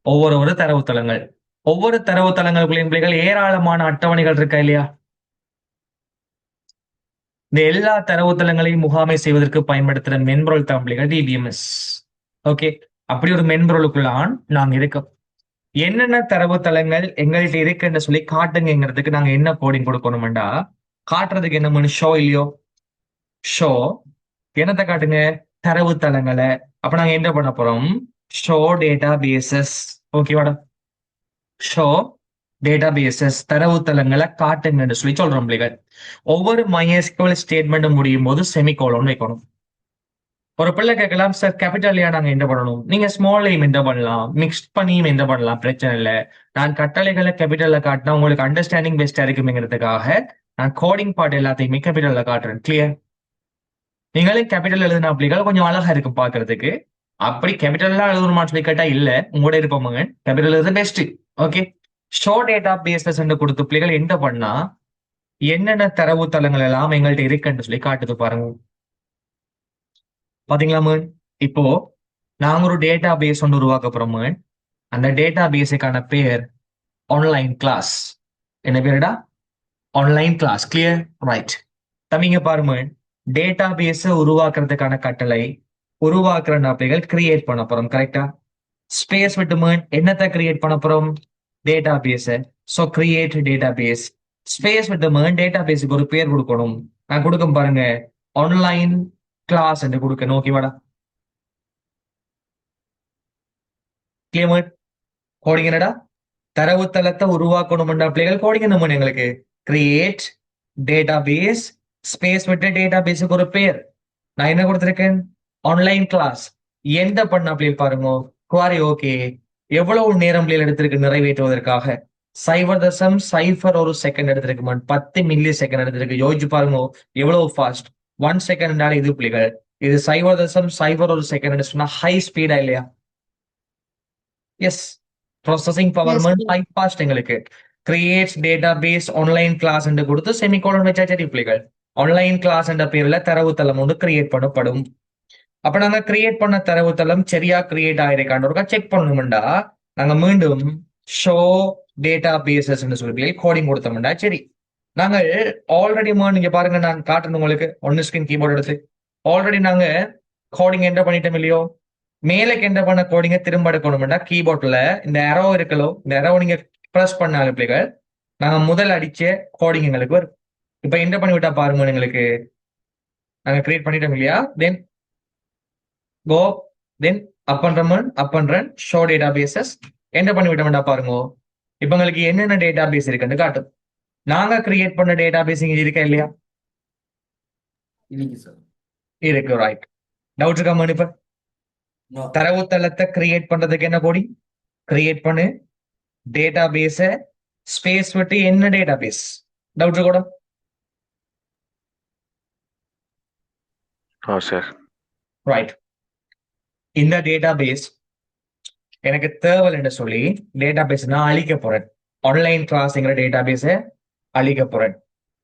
ஒவ்வொரு தரவுத்தளங்கள். ஒவ்வொரு தரவுத்தளங்களுக்குள்ளேயும் பிள்ளைகள் ஏராளமான அட்டவணைகள் இருக்கா இல்லையா? இந்த எல்லா தரவுத்தளங்களையும் முகாமை செய்வதற்கு பயன்படுத்துற மென்பொருள் தான் பிள்ளைகள் டிபிஎம்எஸ். ஓகே, அப்படி ஒரு மென்பொருளுக்குள்ளான் நாங்க இருக்கோம். என்னென்ன தரவுத்தளங்கள் எங்கள்கிட்ட இருக்குன்னு சொல்லி காட்டுங்கிறதுக்கு நாங்க என்ன கோடிங் கொடுக்கணும்டா, காட்டுறதுக்கு என்ன ஷோ இல்லையோ, ஷோ என்னத்தை காட்டுங்க, தரவுத்தளங்களை. அப்ப நாங்க என்ன பண்ண போறோம், ஷோ டேட்டா பேசஸ். ஓகேவாடா, ஷோ டேட்டா பேசஸ் தரவுத்தளங்களை காட்டுங்கன்னு சொல்லி சொல்றோம் பிள்ளைகள். ஒவ்வொரு MySQL ஸ்டேட்மெண்ட் முடியும் போது செமிகோலன் வைக்கணும். ஒரு பிள்ளை கேட்கலாம், சார் கேபிட்டல்லையா நாங்க என்ன பண்ணணும்? நீங்க ஸ்மால்லையும் என்ன பண்ணலாம், மிக்ஸ் பண்ணியும் என்ன பண்ணலாம், பிரச்சனை இல்லை. நான் கட்டளைகளை கேபிட்டல்ல காட்டினா உங்களுக்கு அண்டர்ஸ்டாண்டிங் பெஸ்டா இருக்குங்கிறதுக்காக நான் கோடிங் பார்ட் எல்லாத்தையுமே கேபிட்டல்ல காட்டுறேன். கிளியர்? நீங்களே கேபிட்டல் எழுதின பிள்ளைகள் கொஞ்சம் அழகா இருக்கும் பாக்குறதுக்கு. அப்படி கேபிட்டல்லாம் எழுதணுமான்னு சொல்லி கேட்டா இல்ல, உங்களோட இருப்பவங்க கேபிட்டல் எழுது best. Okay, show database கொடுத்த பிள்ளைகள் என்ன பண்ணா என்னென்ன தரவுத்தளங்கள் எல்லாம் எங்கள்கிட்ட இருக்குன்னு சொல்லி காட்டுது பாருங்க. பாத்தீங்களா? இப்போ நாங்க ஒரு டேட்டா பேஸ் ஒன்று உருவாக்க போறோம். அந்த டேட்டா பேஸுக்கான பேர் ஆன்லைன் கிளாஸ். என்ன பேருடா? Online class. கிளியர்? ரைட். தம்பிங்க பாருங்க, டேட்டா பேஸ உருவாக்குறதுக்கான கட்டளை உருவாக்குற நபர்கள் கிரியேட் பண்ண போறோம். கரெக்டா? ஸ்பேஸ் விட்டு என்னத்தை கிரியேட் பண்ண போறோம், database. So create database. Space விட்டு டேட்டா பேஸுக்கு ஒரு பேர் கொடுக்கணும். நான் கொடுக்க பாருங்க, ஆன்லைன் கிளாஸ் என்று கொடுக்கணும். ஓகேவாடா? கிளியர்? கோடிங் என்னடா, தரவுத்தளத்தை உருவாக்கணும்டா பிள்ளைகள். கோடிங் என்ன எங்களுக்கு, கிரியேட் டேட்டா பேஸ் ஸ்பேஸ் விட்டு டேட்டா பேஸுக்கு ஒரு பேர். நான் என்ன கொடுத்திருக்கேன், ஆன்லைன் கிளாஸ். எந்த பண்ண பிள்ளைகள் பாருங்க, குவாரி. ஓகே, எவ்வளவு நேரம் பிள்ளைகள் எடுத்திருக்கு நிறைவேற்றுவதற்காக? 0.01 செகண்ட் எடுத்திருக்கு. 10 மில்லி செகண்ட் எடுத்திருக்கு. யோசிச்சு பாருங்க எவ்வளவு ஃபாஸ்ட். 1 செகண்ட் இது பிள்ளைகள். இது 0.01 செகண்ட் சொன்னா ஹை ஸ்பீடா இல்லையா? Yes, processing power high fast. எங்களுக்கு creates database online class என்று கொடுத்து செமிகோலன் வச்சாச்சு பிள்ளைகள். ஆன்லைன் கிளாஸ் என்ற பேர்ல தரவுத்தளம் ஒன்று கிரியேட் பண்ணப்படும். அப்ப நாங்க கிரியேட் பண்ண தரவுத்தளம் சரியா கிரியேட் ஆயிருக்கான்னு செக் பண்ணணும்டா, நாங்க மீண்டும் ஷோ டேட்டா பேசஸ் சொல்லி கோடிங் கொடுத்தோம்டா. சரி, நாங்க ஆல்ரெடி நீங்க பாருங்க, நான் காட்டணும் உங்களுக்கு ஒன்னு ஸ்கிரீன் கீபோர்ட் எடுத்து. ஆல்ரெடி நாங்க கோடிங் என்டர் பண்ணிட்டோம் இல்லையோ? மேலுக்கு என்டர் பண்ண கோடிங்க திரும்ப எடுக்கணும்டா, கீபோர்ட்ல இந்த அரோ இருக்கலோ, இந்த அரோ நீங்க பிரஸ் பண்ணாலும் பிள்ளைகள் நாங்க முதல் அடிச்ச கோடிங் எங்களுக்கு வரும். இப்ப என்டர் பண்ணி விட்டா பாருங்க, எங்களுக்கு நாங்க கிரியேட் பண்ணிட்டோம் இல்லையா? Then go, then up and run show databases. Enter பண்ணி விட்டோம்டா பாருங்க, இப்ப உங்களுக்கு என்னென்ன டேட்டா பேஸ் இருக்குன்னு காட்டும். நாங்க கிரியேட் பண்ண டேட்டா பேஸ் இங்க இருக்கா இல்லையா? இல்லைங்க சார். இருக்கு. ரைட். டவுட் இருக்கா? இப்ப நோ. தரவுத்தளத்தை கிரியேட் பண்றதுக்கு என்ன கோடி, கிரியேட் பண்ணு டேட்டா பேஸ ஸ்பேஸ் விட்டு என்ன டேட்டா பேஸ். டவுட் இருக்கா? சார். ரைட். இந்த டேட்டா பேஸ் எனக்கு தேவைன்னு சொல்லி டேட்டா பேஸ் நான் அழிக்க போறேன். ஆன்லைன் கிளாஸ்ங்கிற டேட்டா பேஸ அழிக்க போறேன்.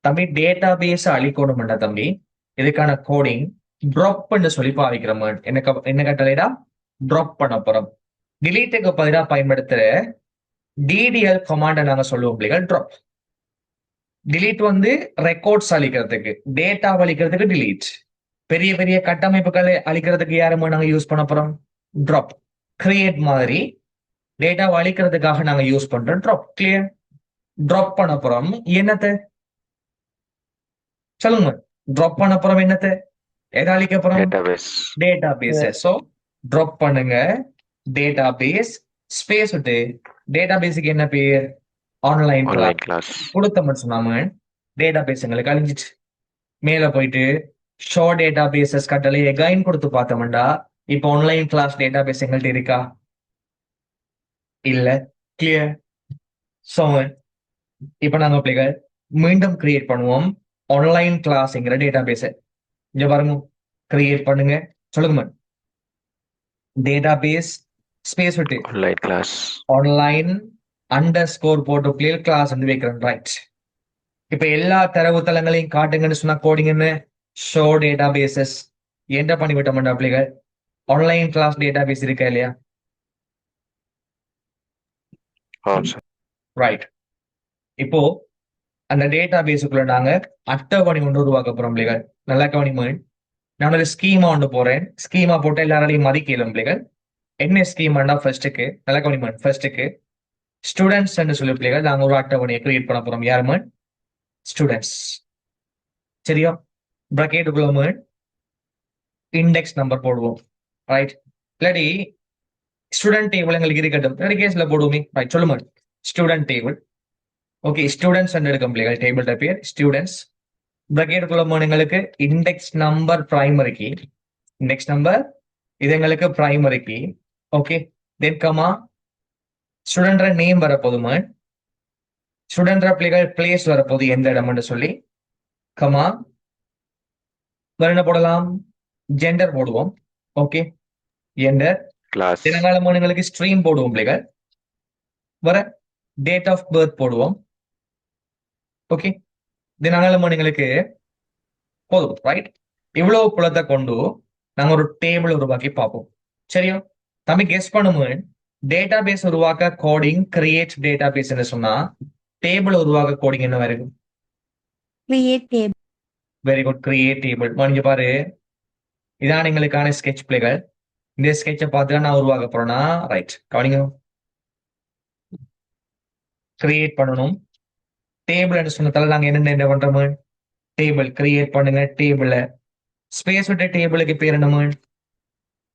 தம்பி, டேட்டா பேஸ அழிக்கணும்டா தம்பி, இதுக்கான கோடிங் ட்ராப்னு சொல்லி பாவிக்கிறோம். என்ன கட்டளைடா, ட்ராப் பண்ண போறோம். டிலீட்டுக்கு பதிலாக பயன்படுத்துற DDL கமாண்ட நாங்க சொல்லுவோம் பிள்ளைகள், ட்ராப். டிலீட் ரெக்கார்ட்ஸ் அழிக்கிறதுக்கு, டேட்டா அழிக்கிறதுக்கு டிலீட். பெரிய பெரிய கட்டமைப்புகளை அழிக்கிறதுக்கு யாருமே நாங்க யூஸ் பண்ண போறோம், ட்ராப். கிரியேட் மாதிரி டேட்டாவை அழிக்கிறதுக்காக நாங்க யூஸ் பண்றோம் ட்ராப். கிளியர்? ட்ராப் பண்ண போறோம் என்னத்தை சொல்லுங்க, ட்ராப் பண்ண போறோம் என்னத்தை, எதை அழிக்க போறோம், டேட்டா பேஸ். சோ ட்ராப் பண்ணுங்க டேட்டா பேஸ் ஸ்பேஸ் விட்டு டேட்டா பேஸுக்கு என்ன பேர், ஆன்லைன் கிளாஸ் கொடுத்த மட்டும் சொன்னாம டேட்டா பேஸ் எங்களுக்கு அழிஞ்சிச்சு. மேல போயிட்டு ஷோ டேட்டா பேசஸ் கட்டளை எகைன் கொடுத்து பார்த்தோம்டா, இப்போ ஆன்லைன் கிளாஸ் டேட்டா பேஸ் எங்கள்கிட்ட இருக்கா? இல்ல. கிளியர்? சோ இப்ப நாங்க பிள்ளைகள் மீண்டும் கிரியேட் பண்ணுவோம் ஆன்லைன் கிளாஸ்ங்கிற டேட்டா பேஸ. இங்க பாருங்க, கிரியேட் பண்ணுங்க. சொல்லுங்க, டேட்டா பேஸ் ஸ்பேஸ் விட்டு ஆன்லைன் கிளாஸ் ஆன்லைன் அண்டர்ஸ்கோர் போட்டு பிள்ளைகள் கிளாஸ் வைக்கிறேன். ரைட். இப்ப எல்லா தரவுத்தளங்களையும் காட்டுங்கன்னு சொன்னா கோடிங் என்ன, ஷோ டேட்டா பேசஸ். என்ன பண்ணிவிட்டோம்டா பிள்ளைகள், ஆன்லைன் கிளாஸ் டேட்டா பேஸ் இருக்கா இல்லையா? ரைட். இப்போ அந்த டேட்டா பேஸுக்குள்ள நாங்க அட்டவணை ஒன்று உருவாக்க போறோம் பிள்ளைகள். நல்லா கவனிமேன். நான் ஒரு ஸ்கீமா ஒன்று போறேன். ஸ்கீமா போட்டு எல்லாராலையும் மதிக்கலாம் பிள்ளைகள். என்ன ஸ்கீமாண்டா ஃபர்ஸ்ட்டுக்கு நல்லா கவனிமேன். ஃபர்ஸ்ட்டுக்கு ஸ்டூடெண்ட்ஸ் சொல்லி பிள்ளைகள் நாங்க ஒரு அட்டவணையை கிரியேட் பண்ண போறோம். யாருமே ஸ்டூடெண்ட்ஸ். சரியா? பிராக்கெட்டுக்குள்ள இண்டெக்ஸ் நம்பர் போடுவோம். ரைட். இல்லாட்டி ஸ்டூடெண்ட் டேபிள் எங்களுக்கு இருக்கட்டும். இல்லாட்டி கேஸ்ல போடுவோமே. ரைட், சொல்லுங்க. Student table. ஓகே, ஸ்டூடெண்ட்ஸ் எடுக்கும் பிள்ளைகள். டேபிள் பேர் ஸ்டூடெண்ட்ஸ். பிராக்கெட்டுக்குள்ள எங்களுக்கு index number primary key. Index number இது எங்களுக்கு primary key. Okay, then comma student name வரப்போதுமா, ஸ்டூடெண்ட் பிள்ளைகள் பிளேஸ் வரப்போகுது எந்த இடம்னு சொல்லி கமா வேற என்ன போடலாம், ஜெண்டர் போடுவோம். Okay, gender. கிளாஸ் தினங்காலங்களுக்கு ஸ்ட்ரீம் போடுவோம் பிள்ளைகள். வர டேட் ஆஃப் பர்த் போடுவோம். ஓகே, தினங்காலங்களுக்கு போதும். ரைட், இவ்வளவு புலத்தை கொண்டு நாங்க ஒரு டேபிள் உருவாக்கி பார்ப்போம். சரியா? தம்பி கெஸ் பண்ணும்போது டேட்டா பேஸ் உருவாக்க கோடிங் கிரியேட் டேட்டா பேஸ் சொன்னா டேபிள் உருவாக்க கோடிங் என்ன வரும்? Create table. Very good, create table. மணிஞ்சு பாரு, இதான் எங்களுக்கான ஸ்கெட்ச் பிள்ளைகள். இந்த ஸ்கெட்சை பார்த்து நான் உருவாக்க போறேன்னா ரைட் கவனிங்க. கிரியேட் பண்ணணும் டேபிள் சொன்னதால நாங்க என்ன பண்றோம், டேபிள் கிரியேட் பண்ணுங்க. டேபிள் ஸ்பேஸ் விட்ட டேபிளுக்கு பேர் என்ன,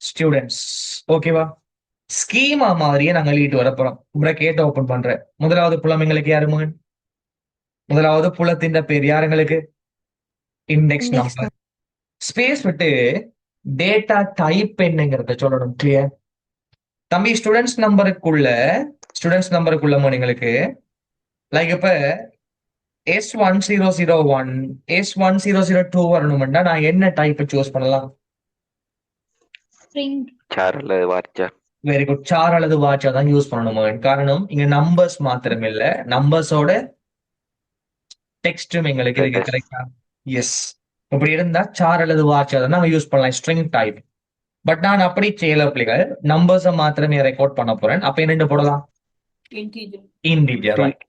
ஸ்டூடெண்ட்ஸ். ஓகேவா? ஸ்கீமா மாதிரியே நாங்க லீட் வர போறோம். பிரேக்கெட் ஓபன் பண்றேன். முதலாவது புலம் எங்களுக்கு யாரு, முதலாவது புலத்தின் பேர் யாருங்களுக்கு, இண்டெக்ஸ் நம்பர். ஸ்பேஸ் விட்டு டேட்டா டைப் என்னங்கிறத சொல்லணும். கிளியர் தம்பி? ஸ்டூடெண்ட்ஸ் நம்பருக்குள்ள எங்களுக்கு லைக் இப்ப S1001 S1002 வரணும்னா நான் என்ன டைப் சூஸ் பண்ணலாம்? ஸ்ட்ரிங். சார் அல்லது வார்ச்சா. வெரி குட், சார் அல்லது வாட்சா தான் யூஸ் பண்ணணும். காரணம் இங்க நம்பர்ஸ் மாத்திரம் இல்ல, நம்பர்ஸோட டெக்ஸ்டும் எங்களுக்கு இருக்கு. கரெக்டா? எஸ். இப்படி இருந்தா சார் அல்லது வாட்சா தான் நாங்க யூஸ் பண்ணலாம், ஸ்ட்ரிங் டைப். பட் நான் அப்படி செய்யல பிள்ளைகள், நம்பர்ஸை மாத்திரமே ரெக்கார்ட் பண்ண போறேன். அப்ப என்ன போடலாம், இன்டீஜர். இன்டிஜர். ரைட்,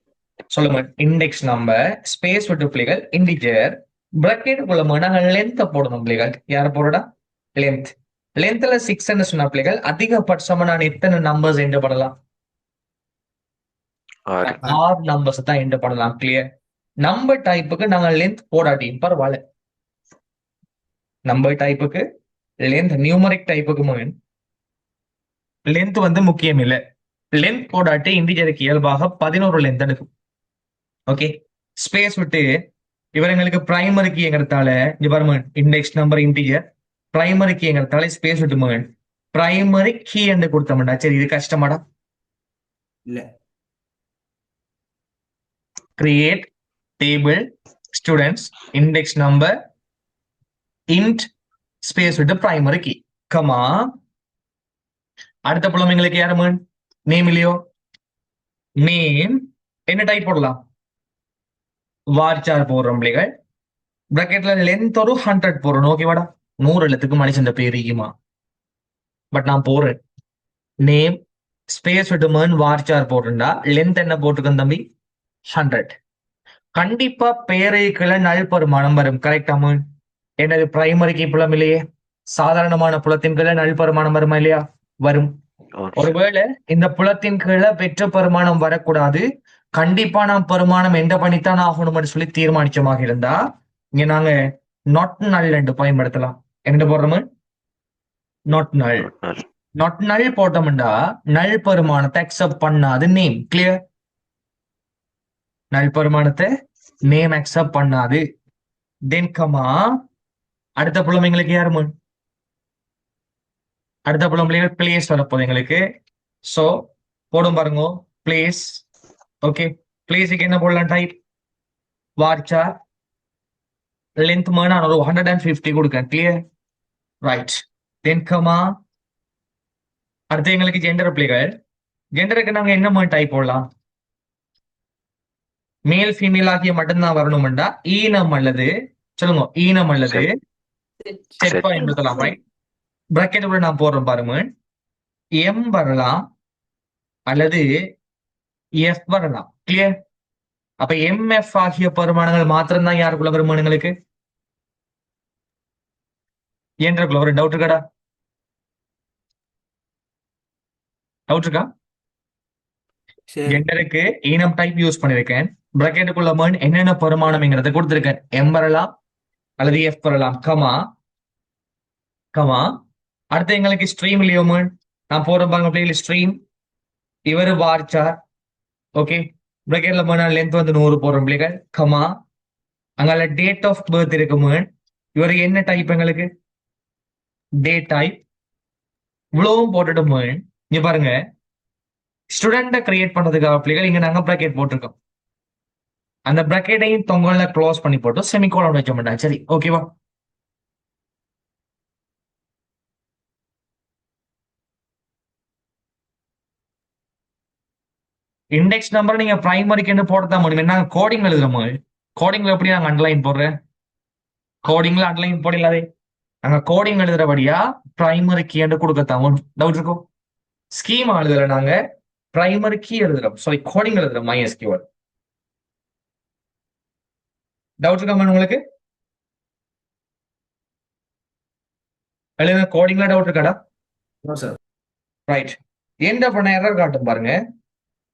சொல்லுங்க. இண்டெக்ஸ் நம்பர் ஸ்பேஸ் விட்டு பிள்ளைகள் இன்டிஜர். பிரக்கெட்டுக்குள்ள நாங்க லென்த்தை போடணும் பிள்ளைகள். யார போடா, லென்த். லென்த்ல 6 சொன்ன பிள்ளைகள் அதிகபட்சமா நான் எத்தனை நம்பர்ஸ் என்டர் பண்ணலாம், 6 நம்பர்ஸ் தான் என்டர் பண்ணலாம். கிளியர்? நம்பர் டைப்புக்கு நாங்க லென்த் போடாட்டியும் பரவாயில்ல. நம்பர் டைப்புக்கு லென்த், நியூமரிக் டைப்புக்கு லென்த் முக்கியம் இல்லை. லென்த் போடாட்டி இன்டிஜருக்கு இயல்பாக 11 லென்த் எடுக்கும். ஓகே, ஸ்பேஸ் விட்டு இவங்களுக்கு பிரைமரி கீங்கிறதால இங்க பாருங்க, இண்டெக்ஸ் நம்பர் இன்டிஜர் பிரைமரி கீங்கிறதால ஸ்பேஸ் விட்டு பிரைமரி கீ என்று கொடுத்தோம்டா. சரி, இது கஷ்டமாடா? இல்ல. Create table students index number int space விட்டு பிரைமரி கீ கமா. அடுத்த புலம் எங்களுக்கு யாரு, நேம் இல்லையோ? நேம் என்ன டைப் போடலாம், வார்ச்சார் போடுறோம் பிள்ளைகள். பிராக்கெட்ல லென்த் ஒரு 100 போடுறோம். ஓகேவாடா? 100 எழுத்துக்கு மனுஷன் பேர் இருக்குமா? பட் நான் போறேன் நேம் ஸ்பேஸ் விட்டு வார்ச்சார் போடுறா. லென்த் என்ன போட்டுக்கணும் தம்பி, 100. கண்டிப்பா பேரைக்குள்ள நல் பெருமானம் வரும். கரெக்டா? என்னது பிரைமரிக்கு புலம் இல்லையே, சாதாரணமான புலத்தின் கீழே நல் பெருமானம் வருமா இல்லையா? வரும். ஒருவேளை இந்த புலத்தின் கீழே வெற்று பெருமானம் வரக்கூடாது, கண்டிப்பா நான் பெருமானம் எந்த பண்ணித்தான் ஆகணும்னு சொல்லி தீர்மானிச்சமாக இருந்தா இங்க நாங்க நாட் நல் என்று பயன்படுத்தலாம். என்ன போடுறோம், நாட் நல். நாட் நல் போட்டோம்டா நல் பெருமானத்தை அக்செப்ட் பண்ணாது நேம். கிளியர்? நல் பெருமானத்தை நேம் அக்செப்ட் பண்ணாது. தென் கமா அடுத்த புலம் எங்களுக்கு யாரு, அடுத்த புலம் பிளேஸ் வரப்போகுது எங்களுக்கு. சோ போடும் பாருங்க, பிளேஸ். ஓகே, பிளேஸுக்கு என்ன போடலாம், டைப் வார்ச்சார். லென்த் நான் ஒரு 150 கொடுக்கேன். கிளியர்? ரைட். தென் கமா அடுத்து எங்களுக்கு ஜெண்டர் பிள்ளைகள். ஜெண்டருக்கு நாங்க என்ன டைப் போடலாம், மேல் ஃபீமேல் ஆகிய மட்டும்தான் வரணும்டா ஈனம் அல்லது சொல்லுங்க, ஈனம் அல்லது செட் பயன்படுத்தலாம். ரைட், பிராக்கெட் நான் போடுறேன் பாருங்க. எம் வரலாம் அல்லது எஃப் வரலாம். கிளியர்? அப்ப எம்எஃப் ஆகிய பெருமானங்கள் மாத்திரம்தான் யாருக்குள்ள பெருமானங்களுக்கு என்றக்குள்ள ஒரு டவுட் இருக்காடா? டவுட் இருக்கா? சரி ஜெண்டருக்கு ஈனம் டைப் யூஸ் பண்ணிருக்கேன். பிராக்கெட்டுக்குள்ள மண் என்னென்ன பெருமானம்ங்கிறத கொடுத்திருக்கேன். எம் வரலாம் அல்லது எஃப் வரலாம். கமா கமா அடுத்து எங்களுக்கு ஸ்ட்ரீம் இல்லையோ மண் நான் போற பாருங்க பிள்ளைகள் ஸ்ட்ரீம் இவரு வார்ச்சார். ஓகே பிராக்கெட்ல மண் லென்த் வந்து 100 போடுறோம் பிள்ளைகள். கமா அங்கால டேட் ஆஃப் பர்த் இருக்கு மண் இவரு என்ன டைப் எங்களுக்கு டே டைப் இவ்வளவும் போட்டுட்டு மண் இங்க பாருங்க ஸ்டூடெண்ட கிரியேட் பண்றதுக்காக பிள்ளைகள் இங்க நாங்க பிராக்கெட் போட்டிருக்கோம். அந்த பிராக்கெட்டையும் தொங்கல்ல க்ளோஸ் பண்ணி போட்டு செமிகோலன் வச்ச மாட்டேன். சரி ஓகேவா? இண்டெக்ஸ் நம்பர் நீங்க பிரைமரிக்கு போடத்தான் முடியும். நாங்க கோடிங் எழுதுறோம். கோடிங்ல எப்படி நாங்க அண்டர்லைன் போடுறேன்? கோடிங்ல அண்டர்லைன் போடலாதே. நாங்க கோடிங் எழுதுறபடியா பிரைமரி கீ என்று கொடுக்கத்தான். டவுட் இருக்கும்? ஸ்கீமா எழுதுற நாங்க பிரைமரி கீ எழுதுறோம். சாரி கோடிங் எழுதுறோம். MySQL டவுட் இருக்கா உங்களுக்கு? எழுதுற கோடிங்ல டவுட் இருக்காடா? Sir right. எந்த பண்ண எரர் காட்டும் பாருங்க.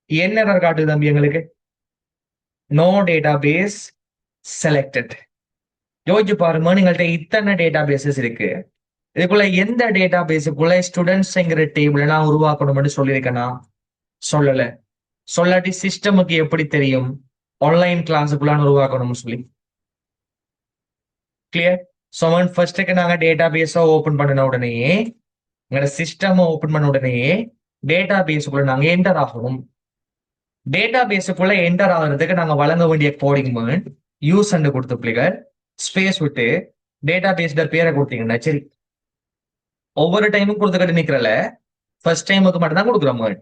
என்ன எரர் காட்டுது தம்பி எங்களுக்கு? No database selected. யோசிச்சு பாருங்க, நீங்கள்ட்ட இத்தனை டேட்டா பேசஸ் இருக்கு. இதுக்குள்ள எந்த டேட்டா பேஸுக்குள்ள ஸ்டூடெண்ட்ஸ்ங்கிற டேபிள நான் உருவாக்கணும்னு சொல்லியிருக்கேனா? சொல்லல. சொல்லாட்டி சிஸ்டமுக்கு எப்படி தெரியும் ஆன்லைன் கிளாஸுக்குள்ளான உருவாக்கணும்னு சொல்லி? கிளியர்? சோமன் ஃபர்ஸ்ட்டுக்கு நாங்க டேட்டா பேஸை ஓபன் பண்ணின உடனேயே எங்களோட சிஸ்டம் ஓபன் பண்ண உடனேயே டேட்டா பேஸுக்குள்ள நாங்க என்டர் ஆகணும். டேட்டா பேஸுக்குள்ள என்டர் ஆகுறதுக்கு நாங்க வழங்க வேண்டிய கோடிங் மர்ன் யூஸ் அண்ட் கொடுத்த பிள்ளைகள் ஸ்பேஸ் விட்டு டேட்டா பேஸ்ட பேரை கொடுத்தீங்கன்னா சரி. ஒவ்வொரு டைமும் கொடுத்துக்கிட்டு நிக்கிறல ஃபர்ஸ்ட் டைமுக்கு மட்டும் தான் கொடுக்குறோம் மர்ன்.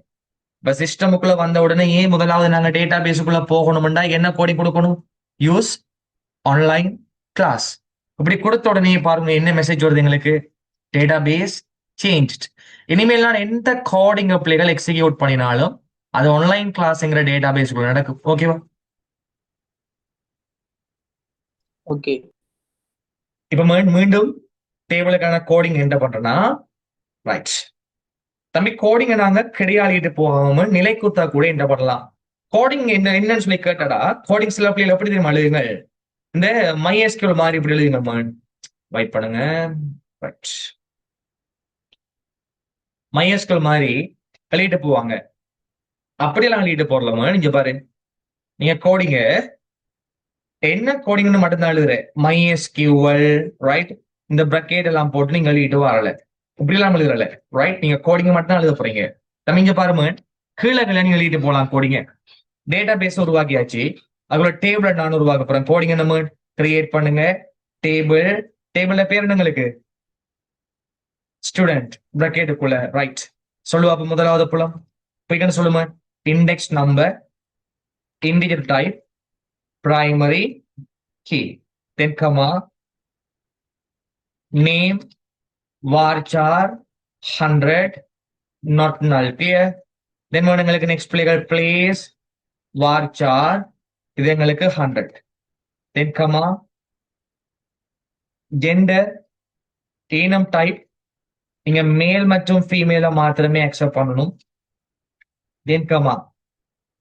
இப்ப சிஸ்டமுக்குள்ள வந்த உடனே ஏன் முதலாவது நாங்க டேட்டா பேஸுக்குள்ள போகணும்னா என்ன கோடிங் கொடுக்கணும்? Use online class. இப்படி கொடுத்த உடனே பாருங்க என்ன மெசேஜ் வருது எங்களுக்கு? Database change. இனிமேல் நான் எந்த கோடிங் பிள்ளைகள் எக்ஸிக்யூட் பண்ணினாலும் அது ஆன்லைன் கிளாஸ்ங்கிற டேட்டா பேஸ்க்குள்ள நடக்கும். ஓகேவா? ஓகே இப்ப மீண்டும் டேபிளுக்கான கோடிங் என்ன பண்றேன்னா ரைட் தம்பி கோடிங்க நாங்க கிடையாளிட்டு போகாம நிலை கூத்தா கூட என்ன பண்ணலாம்? கோடிங் என்னன்னு சொல்லி கேட்டடா கோடிங் சில பிள்ளைகள் எப்படி தெரியுமா எழுதுங்க? இந்த MySQL மாதிரி இப்படி எழுதுங்க. வெயிட் பண்ணுங்க. ரைட் MySQL மாதிரி எழுதிட்டு போவாங்க. அப்படியெல்லாம் எழுதிட்டு போடலாமா? நீங்க பாரு நீங்க கோடிங்க என்ன கோடிங்னு மட்டும்தான் எழுதுற MySQL ரைட் இந்த பிரக்கெட் எல்லாம் போட்டு நீங்க எழுதிட்டு வரல. இப்படி எல்லாம் எழுதுறல ரைட். நீங்க கோடிங்க மட்டும் தான் எழுத போறீங்க. நம்ம இங்க பாருங்க கீழே நீங்க எழுதிட்டு போலாம். கோடிங்க டேட்டா பேஸ் உருவாக்கியாச்சு. அதுல டேபிள நான் உருவாக்க போறேன். கோடிங்க நம்ம கிரியேட் பண்ணுங்க. டேபிள் டேபிள்ல பேர் என்னங்களுக்கு ஸ்டூடெண்ட் பிரக்கெட்டுக்குள்ள ரைட் சொல்லுவா. அப்ப முதலாவது புலம் போய்க்கன்னு சொல்லுமா? Index number integer type primary key then comma name varchar 100 not null. clear? then எங்களுக்கு next பிள்ளைகள் place varchar இது எங்களுக்கு 100 then comma gender enum type நீங்க மேல் மற்றும் ஃபீமேல மாத்திரமே அக்செப்ட் பண்ணணும். then comma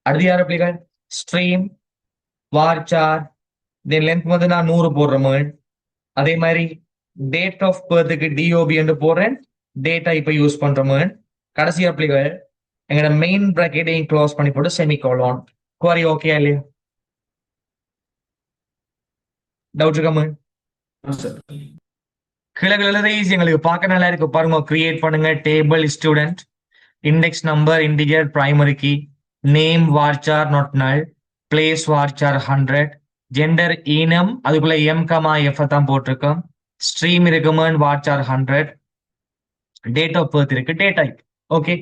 அடுத்து யார பிள்ளைகள் stream வார்ச்சார் தென் லென்த் வந்து நான் 100 போடுறேன். அதே மாதிரி டேட் ஆஃப் பர்த்துக்கு DOB என்று போடுறேன். டேட்டா இப்ப யூஸ் பண்றேன். கடைசி அப்ளிகள் எங்களோட மெயின் பிராக்கெட்டையும் க்ளோஸ் பண்ணி போட்டு செமிகோலன். குவாரி ஓகே இல்லையா? டவுட் இருக்காம? சார் கிழக்கு எழுத ஈஸி எங்களுக்கு பார்க்க நல்லா இருக்கு. பாருங்க கிரியேட் பண்ணுங்க. Table student index number integer primary key name varchar not null place varchar 100 gender enum அதுக்குள்ள M, F தான் போட்டிருக்கோம். ஸ்ட்ரீம் இருக்குமன் வார்ச்சார் 100 டேட் ஆஃப் பர்த் இருக்கு டேட் டைப். ஓகே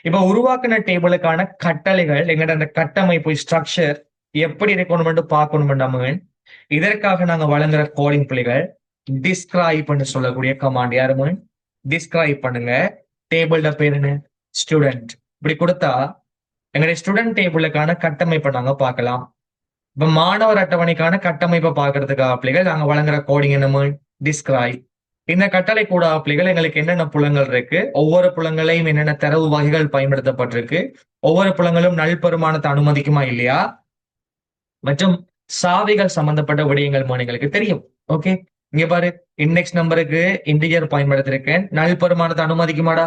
இப்ப உருவாக்குன டேபிளுக்கான கட்டளைகள் எங்கட அந்த கட்டமைப்பு ஸ்ட்ரக்சர் எப்படி இருக்கணும்னு பார்க்கணும். இதற்காக நாங்க வழங்குற கோடிங் பிள்ளைகள் டிஸ்கிரைப் சொல்லக்கூடிய கமாண்ட். யாருமே டிஸ்கிரைப் பண்ணுங்க. டேபிள்ல பேர் என்ன ஸ்டூடெண்ட் இப்படி கொடுத்தா எங்களுடைய ஸ்டூடெண்ட் டேபிளுக்கான கட்டமைப்பை நாங்க பார்க்கலாம். இப்ப மாணவர் அட்டவணைக்கான கட்டமைப்பை பார்க்கறதுக்காக பிள்ளைகள் நாங்க வழங்குற கோடிங் என்னமோ டிஸ்கிரைப். இந்த கட்டளை கூட பிள்ளைகள் எங்களுக்கு என்னென்ன புலங்கள் இருக்கு, ஒவ்வொரு புலங்களையும் என்னென்ன தரவு வகைகள் பயன்படுத்தப்பட்டிருக்கு, ஒவ்வொரு புலங்களும் நல்பெருமானத்தை அனுமதிக்குமா இல்லையா, மற்றும் சாவிகள் சம்பந்தப்பட்ட விடயங்கள் எங்களுக்கு தெரியும். ஓகே, இங்க பாரு, இண்டெக்ஸ் நம்பருக்கு இன்டிஜர் பயன்படுத்திருக்கேன். நல்பெருமானத்தை அனுமதிக்குமாடா?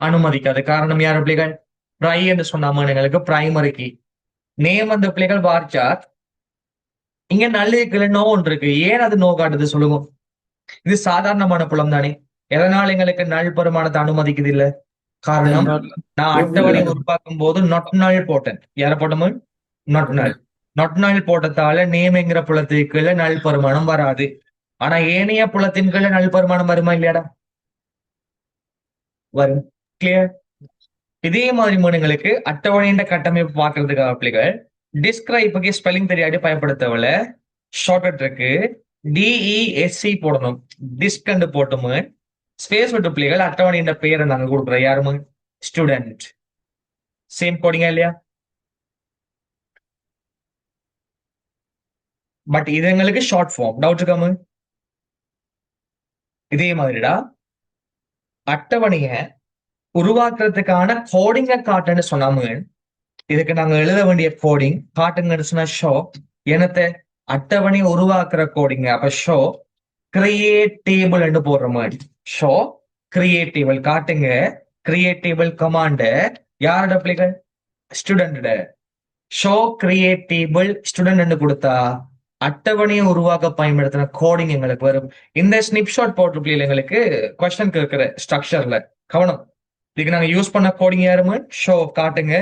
அனுமதிக்காது. காரணம் யார் பிள்ளைகள்? ப்ரை என்று சொன்னாம எங்களுக்கு பிரைமரி கீ. நேம் அந்த பிள்ளைகள் வார்ச்சார். இங்க நல்ல நோ ஒன்று இருக்கு. ஏன் அது நோ காட்டுது சொல்லுங்க. இது சாதாரணமான புலம் தானே. எதனால் எங்களுக்கு நல் பெருமானத்தை அனுமதிக்குது இல்ல? காரணம், நான் அட்டவணை உருவாக்கும் போது நொட் நாள் போட்டேன். யார போட்டோமோ நொட் நாள். நொட் நாள் போட்டதால நேம்ங்கிற புலத்துக்கு கீழே நல் பெருமானம் வராது. ஆனா ஏனைய புலத்தின் கீழே நல் பெருமானம் வருமா இல்லையாடா? வரும். கிளியர்? இதே மாதிரி எங்களுக்கு அட்டவணையின் கட்டமைப்பு பார்க்கறதுக்காக பிள்ளைகள் டிஸ்கிரைப்புக்கு ஸ்பெல்லிங் தெரியாது பயன்படுத்தவில்ல. ஷார்ட்கட் இருக்கு, டிஇஎஸ்சி போடணும். டிஸ்கண்டு போட்டுமு ஸ்பேஸ் விட்டு பிள்ளைகள் அட்டவணையின் பெயரை நாங்க கொடுக்குறோம். யாருமே ஸ்டூடெண்ட். சேம் கோடிங்கா இல்லையா? பட் இது எங்களுக்கு ஷார்ட் ஃபார்ம். டவுட் இருக்காம? இதே மாதிரிடா அட்டவணைய உருவாக்குறதுக்கான கோடிங்க காட்டுன்னு சொன்னாம இதுக்கு நாங்க எழுத வேண்டிய கோடிங் காட்டுங்கன்னு சொன்னா ஷோ என்னத்தை அட்டவணை உருவாக்குற கோடிங்க. அப்ப ஷோ கிரியேட் டேபிள் போடுற மாதிரி ஷோ கிரியேட் டேபிள் காட்டுங்க. கிரியேட் டேபிள் கமாண்ட் யாரோட பிள்ளைகள்? Student. Show create table student கொடுத்தா அட்டவணையை உருவாக்க பயன்படுத்தின கோடிங் எங்களுக்கு வரும். இந்த ஸ்னிப்ஷாட் போட்டு பிள்ளைகள் எங்களுக்கு கொஸ்டின் கேட்கிற ஸ்ட்ரக்சர்ல கவனம். இதுக்கு நாங்க யூஸ் பண்ண கோடிங் யாருமே ஷோ காட்டுங்க.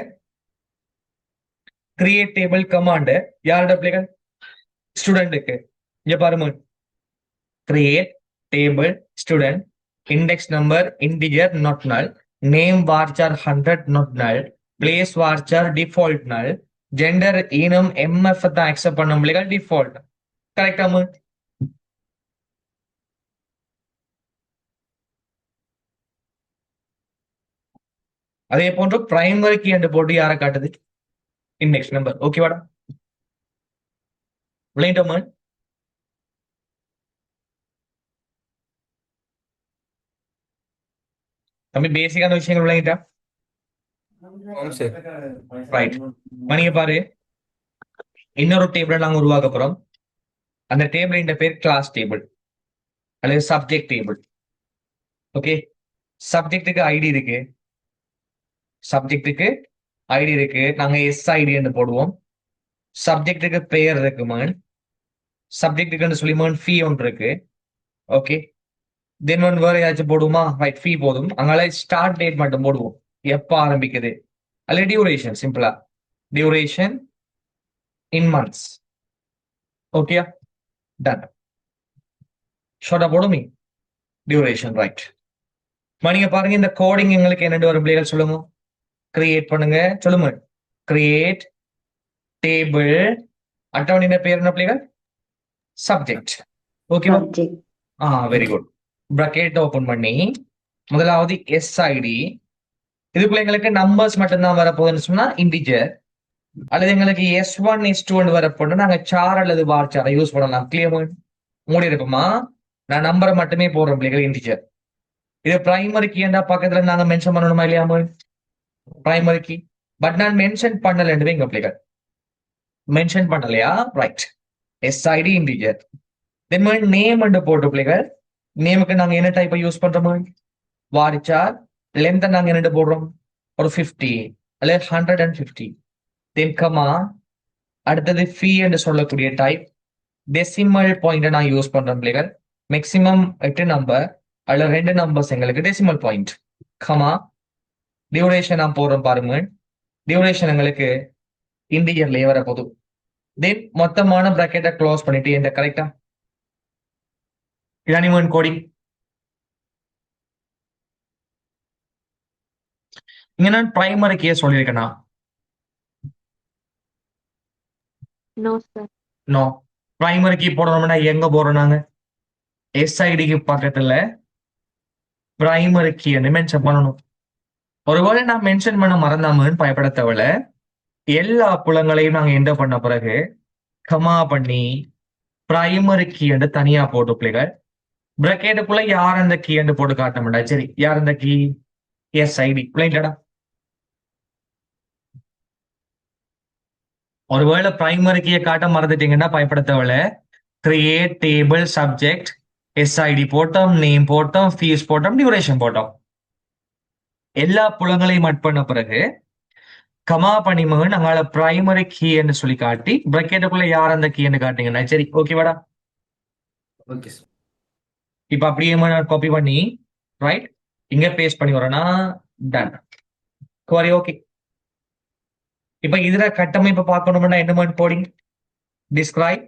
கிரியேட் டேபிள் கமாண்ட் யாரோட பிள்ளைகள்? ஸ்டூடெண்ட்டுக்கு. இங்க பாருங்க, create table student, index number integer not null, name varchar 100 not null, place varchar default null, gender enum M F தான் அக்செப்ட் பண்ண பிள்ளைகள் டிஃபால்ட். கரெக்டாமு? அதே போன்று பிரைமரி கீ என்று போட்டு யாரை காட்டுது? Index number. ஓகேவாடா? விளையாட்டோமா? தம்பி பேசிக்கான விஷயங்கள் விளையாட்டா? ரைட். மணிங்க பாரு, இன்னொரு டேபிள் நாங்க உருவாக்க போறோம். அந்த டேபிள் பேர் கிளாஸ் டேபிள் அல்லது சப்ஜெக்ட் டேபிள். ஓகே, சப்ஜெக்டுக்கு ஐடி இருக்கு. சப்ஜெக்டுக்கு ஐடி இருக்கு. நாங்க எஸ்ஐடி என்று போடுவோம். சப்ஜெக்டுக்கு பெயர் இருக்கு மேன். சப்ஜெக்டுக்கு சொல்லி மேன் ஃபீ ஒன்று இருக்கு. ஓகே, தென் ஒன் வேற ஏதாச்சும் போடுவோமா? ரைட், ஃபீ போதும். அங்கால ஸ்டார்ட் டேட் மட்டும் போடுவோம், எப்ப ஆரம்பிக்குது. அல்ல டியூரேஷன், சிம்பிளா duration in months. Okay, done. ஷார்ட்டா போடுமே டியூரேஷன். ரைட். நீங்க பாருங்க, இந்த கோடிங் எங்களுக்கு என்னென்று வரும் பிள்ளைகள் சொல்லுங்க. கிரியேட் பண்ணுங்க. சொல்லுங்க, கிரியேட் டேபிள் அட்டவணையின் பேர் என்ன பிள்ளைகள்? சப்ஜெக்ட். ஓகேவா? Very good. பிராக்கெட் ஓபன் பண்ணி முதலாவது எஸ்ஐடி. இதுக்குள்ள எங்களுக்கு நம்பர்ஸ் மட்டும்தான் வரப்போகுதுன்னு சொன்னா இன்டிஜர், அல்லது எங்களுக்கு S1 S2 வரப்போனா நாங்க சார் அல்லது வார் சாரை யூஸ் பண்ணலாம். கிளியர் மூடி இருப்போமா? நான் நம்பரை மட்டுமே போடுறோம் பிள்ளைகள் இன்டிஜர். இது பிரைமரி கீண்டா பக்கத்துல நாங்க மென்ஷன் பண்ணணுமா இல்லையா? Primary key. பட் நான் மென்ஷன் பண்ணல எங்க பிள்ளைகள் மென்ஷன் பண்ணலையா? Right. SID integer. Then name போட்டு பிள்ளைகள் நேமுக்கு நாங்க என்ன டைப்பை யூஸ் பண்றோமோ வாரிச்சார். லென்த் நாங்க என்ன போடுறோம்? ஒரு 50 அல்லது 150. தென் கமா அடுத்தது ஃபீ என்று சொல்லக்கூடிய டைப். டெசிமல் பாயிண்ட் நான் யூஸ் பண்றேன் பிள்ளைகள். மேக்சிமம் 8 நம்பர் அல்ல 2 நம்பர்ஸ் எங்களுக்கு டெசிமல் பாயிண்ட். கமா டியூரேஷன் நான் போடுறோம் பாருங்க. டியூரேஷன் எங்களுக்கு இன்டிஜர்லயே வர போதும். தென் மொத்தமான பிராக்கெட்டை க்ளோஸ் பண்ணிட்டு இந்த கரெக்டா இதானிமன் கோடிங். இங்க நான் பிரைமரி கீ சொல்லியிருக்கேனா? நோ. பிரைமரி கீ போடணும்னா எங்க போறோம் நாங்க? எஸ்ஐடிக்கு பக்கத்துல பிரைமரி கீ மென்ஷன் பண்ணணும். ஒருவேளை நான் மென்ஷன் பண்ண மறந்தாமன்னு பயப்பட தேவையில்ல. எல்லா புலங்களையும் நாங்க என்ன பண்ண பிறகு கமா பண்ணி பிரைமரி கீ என்று தனியா போட்டு பிள்ளைகள் பிரக்கெட்டுக்குள்ள யார் அந்த கீ என்று போட்டு காட்ட மாட்டா. சரி, யார் அந்த கீ? SID பிள்ளைங்களா. ஒருவேளை பிரைமரி கீயை காட்ட மறந்துட்டீங்கன்னா பயப்பட தேவையில்ல. கிரியேட் டேபிள் சப்ஜெக்ட் SID போட்டோம், நேம் போட்டோம், ஃபீஸ் போட்டோம், டியூரேஷன் போட்டோம். எல்லா புலங்களையும் மட் பண்ண பிறகு கமா பண்ணிமகன் அங்கால பிரைமரி கீ என்று சொல்லி காட்டி பிரக்கெட்டுக்குள்ள யார் அந்த கீ என்று காட்டிங்கன்னா சரி, ஓகேவாடா. Okay sir. இப்ப அப்படியே நான் காப்பி பண்ணி ரைட் இங்க பேஸ்ட் பண்ணி வரேன்னா டன். Quarry okay. இப்ப இதுல கட்டமைப்பு பார்க்கணும்னா என்ன மாதிரி போடிங்? டிஸ்கிரைப்,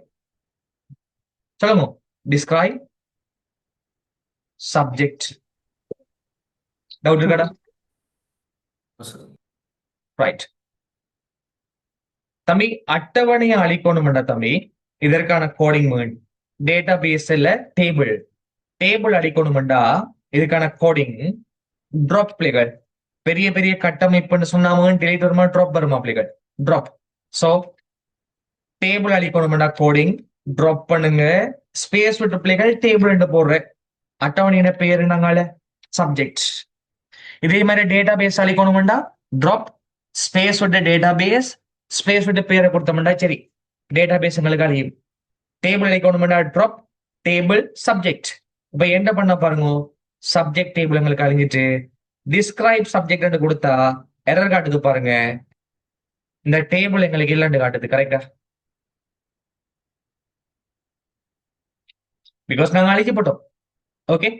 சொல்லுங்க, டிஸ்கிரைப் சப்ஜெக்ட். டவுட் இருக்காடா? சார். ரைட் தம்பி, அட்டவணையை அழிக்கணும்டா தம்பி. இதற்கான கோடிங் டேட்டா பேஸ்ல டேபிள் டேபிள் அடிக்கணும்டா. இதுக்கான கோடிங் ட்ராப் பிள்ளைகள். பெரிய பெரிய கட்டமைப்புன்னு சொன்னாம டெலிட் வருமா, ட்ராப் வருமா பிள்ளைகள்? ட்ராப். சோ டேபிள் அடிக்கணும்டா கோடிங் ட்ராப் பண்ணுங்க. ஸ்பேஸ் விட்டு பிள்ளைகள் டேபிள் போடுற அட்டவணையின பேரு நாங்கால சப்ஜெக்ட். இதே மாதிரி டேட்டா பேஸ் அழிக்கணும்டா ட்ராப் ஸ்பேஸ் விட்டு டேட்டா பேஸ் ஸ்பேஸ் விட்டு பேரை கொடுத்தோம்டா சரி, டேட்டா பேஸ் எங்களுக்கு அழியும். டேபிள் அழிக்கணும்டா ட்ராப் டேபிள் சப்ஜெக்ட். இப்ப என்ன பண்ண பாருங்க, சப்ஜெக்ட் டேபிள் எங்களுக்கு அழிஞ்சிட்டு டிஸ்கிரைப் சப்ஜெக்ட் கொடுத்தா எரர் காட்டுது பாருங்க. இந்த டேபிள் எங்களுக்கு இல்லைன்னு காட்டுது. கரெக்டா? பிகாஸ் நாங்க அழிக்கப்பட்டோம். ஓகே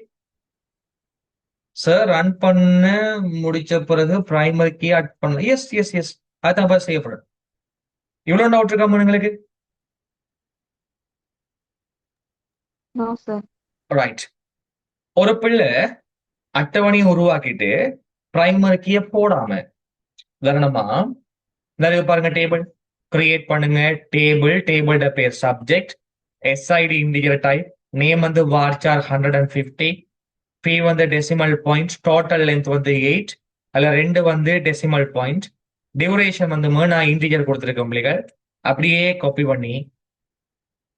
சார், ரன் பண்ண முடிச்ச பிறகு பிரைமரி கீ ஆட் பண்ணலாம். எஸ் எஸ் எஸ், அதான் செய்யப்படும். இவ்வளவு டவுட் இருக்கா உங்களுக்கு? No, sir. ரைட். ஒரு பிள்ளை அட்டவணையை உருவாக்கிட்டு பிரைமரி கீயை போடாம, உதாரணமா நிறைய பாருங்க, டேபிள் கிரியேட் பண்ணுங்க. டேபிள் பேர் subject, SID indicator type, name வந்து varchar 150, ஃபீ வந்து டெசிமல் பாயிண்ட், டோட்டல் லென்த் வந்து 8, அதுல 2 வந்து டெசிமல் பாயிண்ட், டியூரேஷன் வந்து நான் இன்டிஜர் கொடுத்துருக்கேன் பிள்ளைகள். அப்படியே காப்பி பண்ணி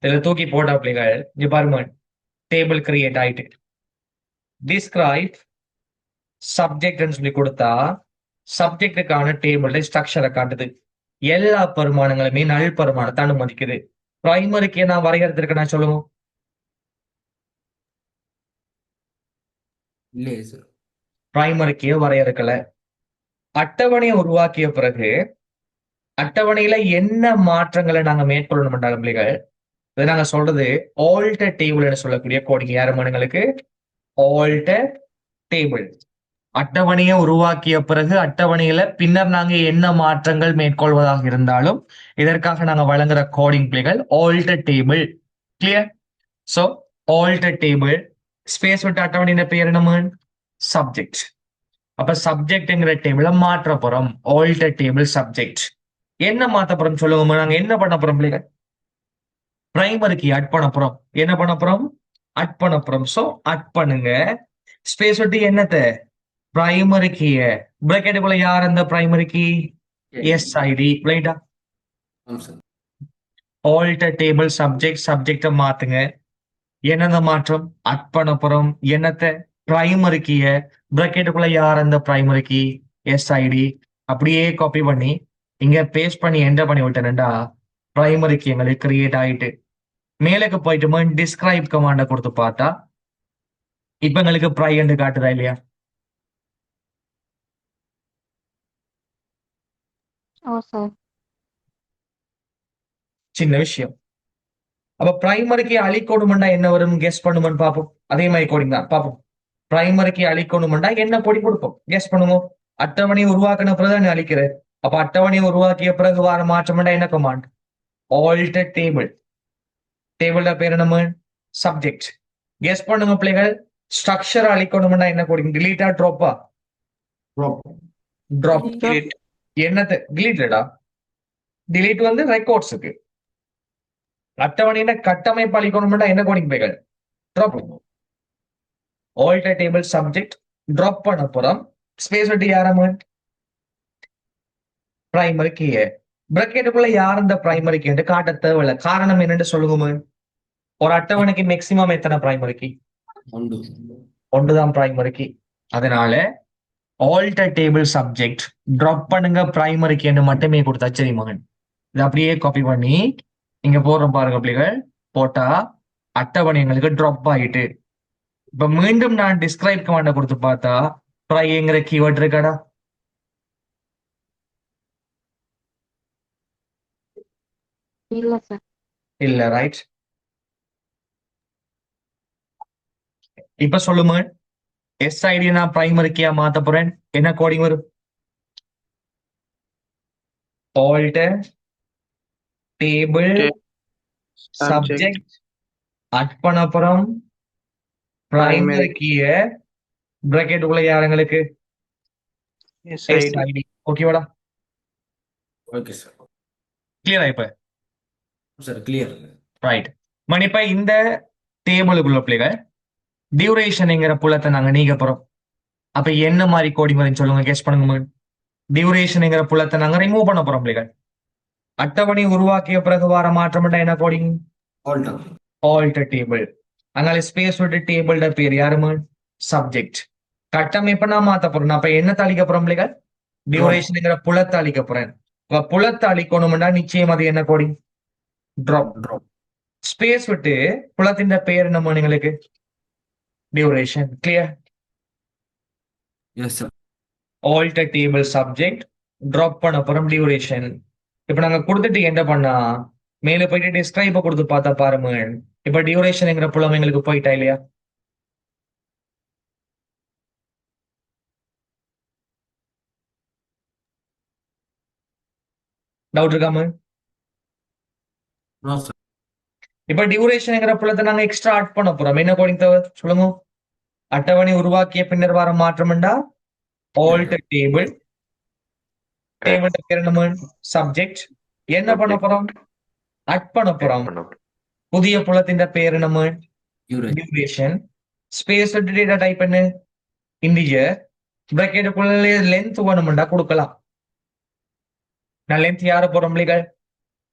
இதுல தூக்கி போட்டா பிள்ளைகள் இங்க பாருங்க, டேபிள் கிரியேட் ஆயிட்டு டிஸ்கிரைப் சப்ஜெக்ட்னு சொல்லி கொடுத்தா சப்ஜெக்டுக்கான டேபிள் ஸ்ட்ரக்சரை காட்டுது. எல்லா பரிமாணங்களுமே நல் பரிமாணத்தை அனுமதிக்குது. பிரைமரிக்கு நான் வரையறுத்திருக்கேன், நான் சொல்லுவோம். இல்லையே சார். பிரைமரிக்கே வரையறுக்கல. அட்டவணையை உருவாக்கிய பிறகு அட்டவணையில என்ன மாற்றங்களை நாங்க மேற்கொள்ளணும் பிள்ளைகள், இதை நாங்க சொல்றது ஆல்டர் டேபிள் சொல்லக்கூடிய கோடிங். யாருமானுங்களுக்கு ஆல்டர் டேபிள். அட்டவணையை உருவாக்கிய பிறகு அட்டவணையில பின்னர் நாங்க என்ன மாற்றங்கள் மேற்கொள்வதாக இருந்தாலும் இதற்காக நாங்க வழங்குற கோடிங் பிள்ளைகள் alter table. Clear? So alter table space விட்டு அட்டவணையின் பேர் என்ன? சப்ஜெக்ட். அப்ப சப்ஜெக்ட்ங்கிற டேபிள மாற்ற போறோம். Alter table subject. என்ன மாத்த போறோம் சொல்லுவோம். நாங்க என்ன பண்ண போறோம் பிள்ளைகள்? பிரைமரிக்கு ஆட் பண்ண போறோம். என்ன பண்ண போறோம்? ஆட் பண்ண போறோம். சோ ஆட் பண்ணுங்க. ஸ்பேஸ் விட்டு என்னத்த? பிரைமரி கீய. பிராக்கெட்டுக்குள்ள யார் அந்த பிரைமரி கீ? SID. ரைட்டா? ஆமாம் சார். Alter table subject. சப்ஜெக்ட மாத்துங்க. என்னென்ன மாற்றம்? ஆட் பண்ண போறோம். என்னத்த? பிரைமரி கீய. பிராக்கெட்டுக்குள்ள யார் அந்த பிரைமரி கீ? SID. அப்படியே காப்பி பண்ணி இங்க பேஸ்ட் பண்ணி என்டர் பண்ணி விட்டேன்டா பிரைமரி கீ எங்களுக்கு கிரியேட் ஆயிட்டு மேலுக்கு போயிட்டு டிஸ்கிரைப் கமாண்ட கொடுத்து பார்த்தா இப்ப எங்களுக்கு ப்ரை என்று காட்டுதா இல்லையா? Oh, sir. சின்ன விஷயம். அப்ப பிரைமரிக்கு அழிக்கணும்டா என்ன வரும்? கெஸ் பண்ணுவோம்னு பார்ப்போம். அதே மாதிரி கோடிங் தான் பார்ப்போம். பிரைமரிக்கு அழிக்கணும்டா என்ன பொடி கொடுப்போம்? கெஸ் பண்ணுவோம். அட்டவணையை உருவாக்கின பிறகு அழிக்கிறேன். அப்ப அட்டவணையை உருவாக்கிய பிறகு வர மாற்றம்டா என்ன கமாண்ட்? Alter table. டேபிளோட பேர் என்ன? சப்ஜெக்ட். கெஸ் பண்ணுங்க பிள்ளைகள். ஸ்ட்ரக்சர் அழிக்கணும்னா என்ன கோடிங்? டிலீட்டா ட்ராப்பா? ட்ராப். என்னது டிலீட்டடா? டிலீட் வந்து ரெக்கார்ட்ஸுக்கு. அட்டவணையில கட்டமைப்பு அளிக்கணும்னா என்ன கோடிங் பிள்ளைகள்? Drop. Alter table subject drop பண்ண போறோம். ஸ்பேஸ் விட்டு யாராம பிரைமரி கீ பிரக்கெட்டுக்குள்ள யார் இந்த பிரைமரி கீ காட்ட தேவையில்ல. காரணம் என்னன்னு சொல்லுங்க. ஒரு அட்டவணைக்கு மேக்சிமம் எத்தனை பிரைமரி கீ? ஒன்று. ஒன்றுதான் பிரைமரி கீ. அதனால ஆல்டர் டேபிள் சப்ஜெக்ட் டிராப் பண்ணுங்க பிரைமரி கீன்னு மட்டுமே கொடுத்தா சரி மகன். இதை அப்படியே காப்பி பண்ணி இங்க போடுற பாருங்க பிள்ளைகள். போட்டா அட்டவணை எங்களுக்கு டிராப் ஆயிட்டு. இப்ப மீண்டும் நான் டிஸ்கிரைப் கமாண்ட கொடுத்து பார்த்தா ட்ரைங்கிற கீவேர்ட் இருக்காடா? இல்ல சார். இல்ல, ரைட். இப்ப சொல்லுங்க, எஸ்ஐடி நான் பிரைமரி கீயா மாத்த போறேன். என்ன கோடிங் வரும்? ஆல்டர் டேபிள் சப்ஜெக்ட் அட் பண்ண அப்புறம் பிரைமரி கீய பிராக்கெட் உள்ள யாருங்களுக்கு எஸ்ஐடி. ஓகேவாடா? Okay sir. கிளியரா இப்ப? Sir clear. ரைட். மணி இப்ப இந்த டேபிளுக்குள்ள பிள்ளைகள் டியூரேஷன்ங்கிற புலத்தை நாங்க நீக்க போறோம். அப்ப என்ன மாதிரி கோடிங் வரும்னு சொல்லுங்க, கெஸ் பண்ணுங்க. டியூரேஷன்ங்கிற புலத்தை நாங்க ரிமூவ் பண்ண போறோம் பிள்ளைகள். அட்டவணை உருவாக்கிய பிறகு வர மாற்றம் என்ன கோடிங்? ஆல்டர். Alter table. அதனால ஸ்பேஸ் விட்டு டேபிளோட பேர் யாருமா? சப்ஜெக்ட். கட்டமைப்பை நான் மாத்த போறேன். அப்ப என்ன தாளிக்க போறோம் பிள்ளைகள்? டியூரேஷன்ங்கிற புலத்தை அழிக்க போறேன். இப்ப புலத்தை அழிக்கணும்னா நிச்சயம் அது என்ன கோடிங்? ட்ராப். ஸ்பேஸ் விட்டு புலத்தின் பெயர் என்ன எங்களுக்கு? Duration. Clear? Yes sir. Alter table subject drop பண்ண போறோம் டியூரேஷன். இப்ப நாங்க கொடுத்துட்டு என்ன பண்ணா மேல போயிட்டு டிஸ்கிரைப கொடுத்து பார்த்தா பாருங்க. இப்ப டியூரேஷன்ங்கிற புலம் எங்களுக்கு போயிட்டா இல்லையா? டவுட் இருக்காம? No sir. இப்ப டியூரேஷன்ங்கிற புலத்தை நாங்க எக்ஸ்ட்ரா ஆட் பண்ண போறோம். என்ன கோடிங் தேவை சொல்லுங்க. அட்டவணை உருவாக்கிய பின்னர் வர மாற்றம்டா ஆல்டர் டேபிள். டேபிள் பேர் என்ன? சப்ஜெக்ட். என்ன பண்ண போறோம்? ஆட் பண்ண போறோம். புதிய புலத்தின் பேர் என்ன? டியூரேஷன். ஸ்பேஸ் டேட்டா டைப் என்ன? இன்டிஜர். பிராக்கெட்டுக்குள்ள லென்த் வேணும்டா கொடுக்கலாம். நான் லென்த் யாரை போறோம் பிள்ளைகள்?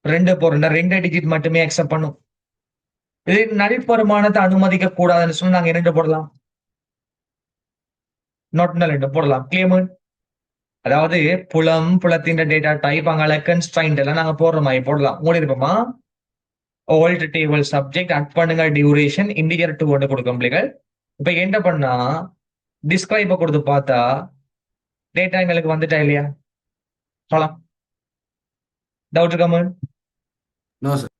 2 போறேன். 2 டிஜிட் மட்டுமே அக்செப்ட் பண்ணும். இது நடிப்பருமானத்தை அனுமதிக்க கூடாதுன்னு சொல்லி நாங்க 2 போடலாம். நாட் 2 போடலாம். கிளியர்? அதாவது புலத்தின் டேட்டா டைப் அங்கால கன்ஸ்ட்ரைன்ட் எல்லாம் நாங்க போடுற மாதிரி போடலாம். மூடி இருப்போமா? ஆல்டர் டேபிள் சப்ஜெக்ட் அட் பண்ணுங்க டியூரேஷன் இன்டிஜர் 2 ஒன்று கொடுக்கும் பிள்ளைகள். இப்ப என்ன பண்ணா டிஸ்கிரைப கொடுத்து பார்த்தா டேட்டா எங்களுக்கு வந்துட்டா இல்லையா? சொல்லலாம். டவுட் இருக்காம? No sir.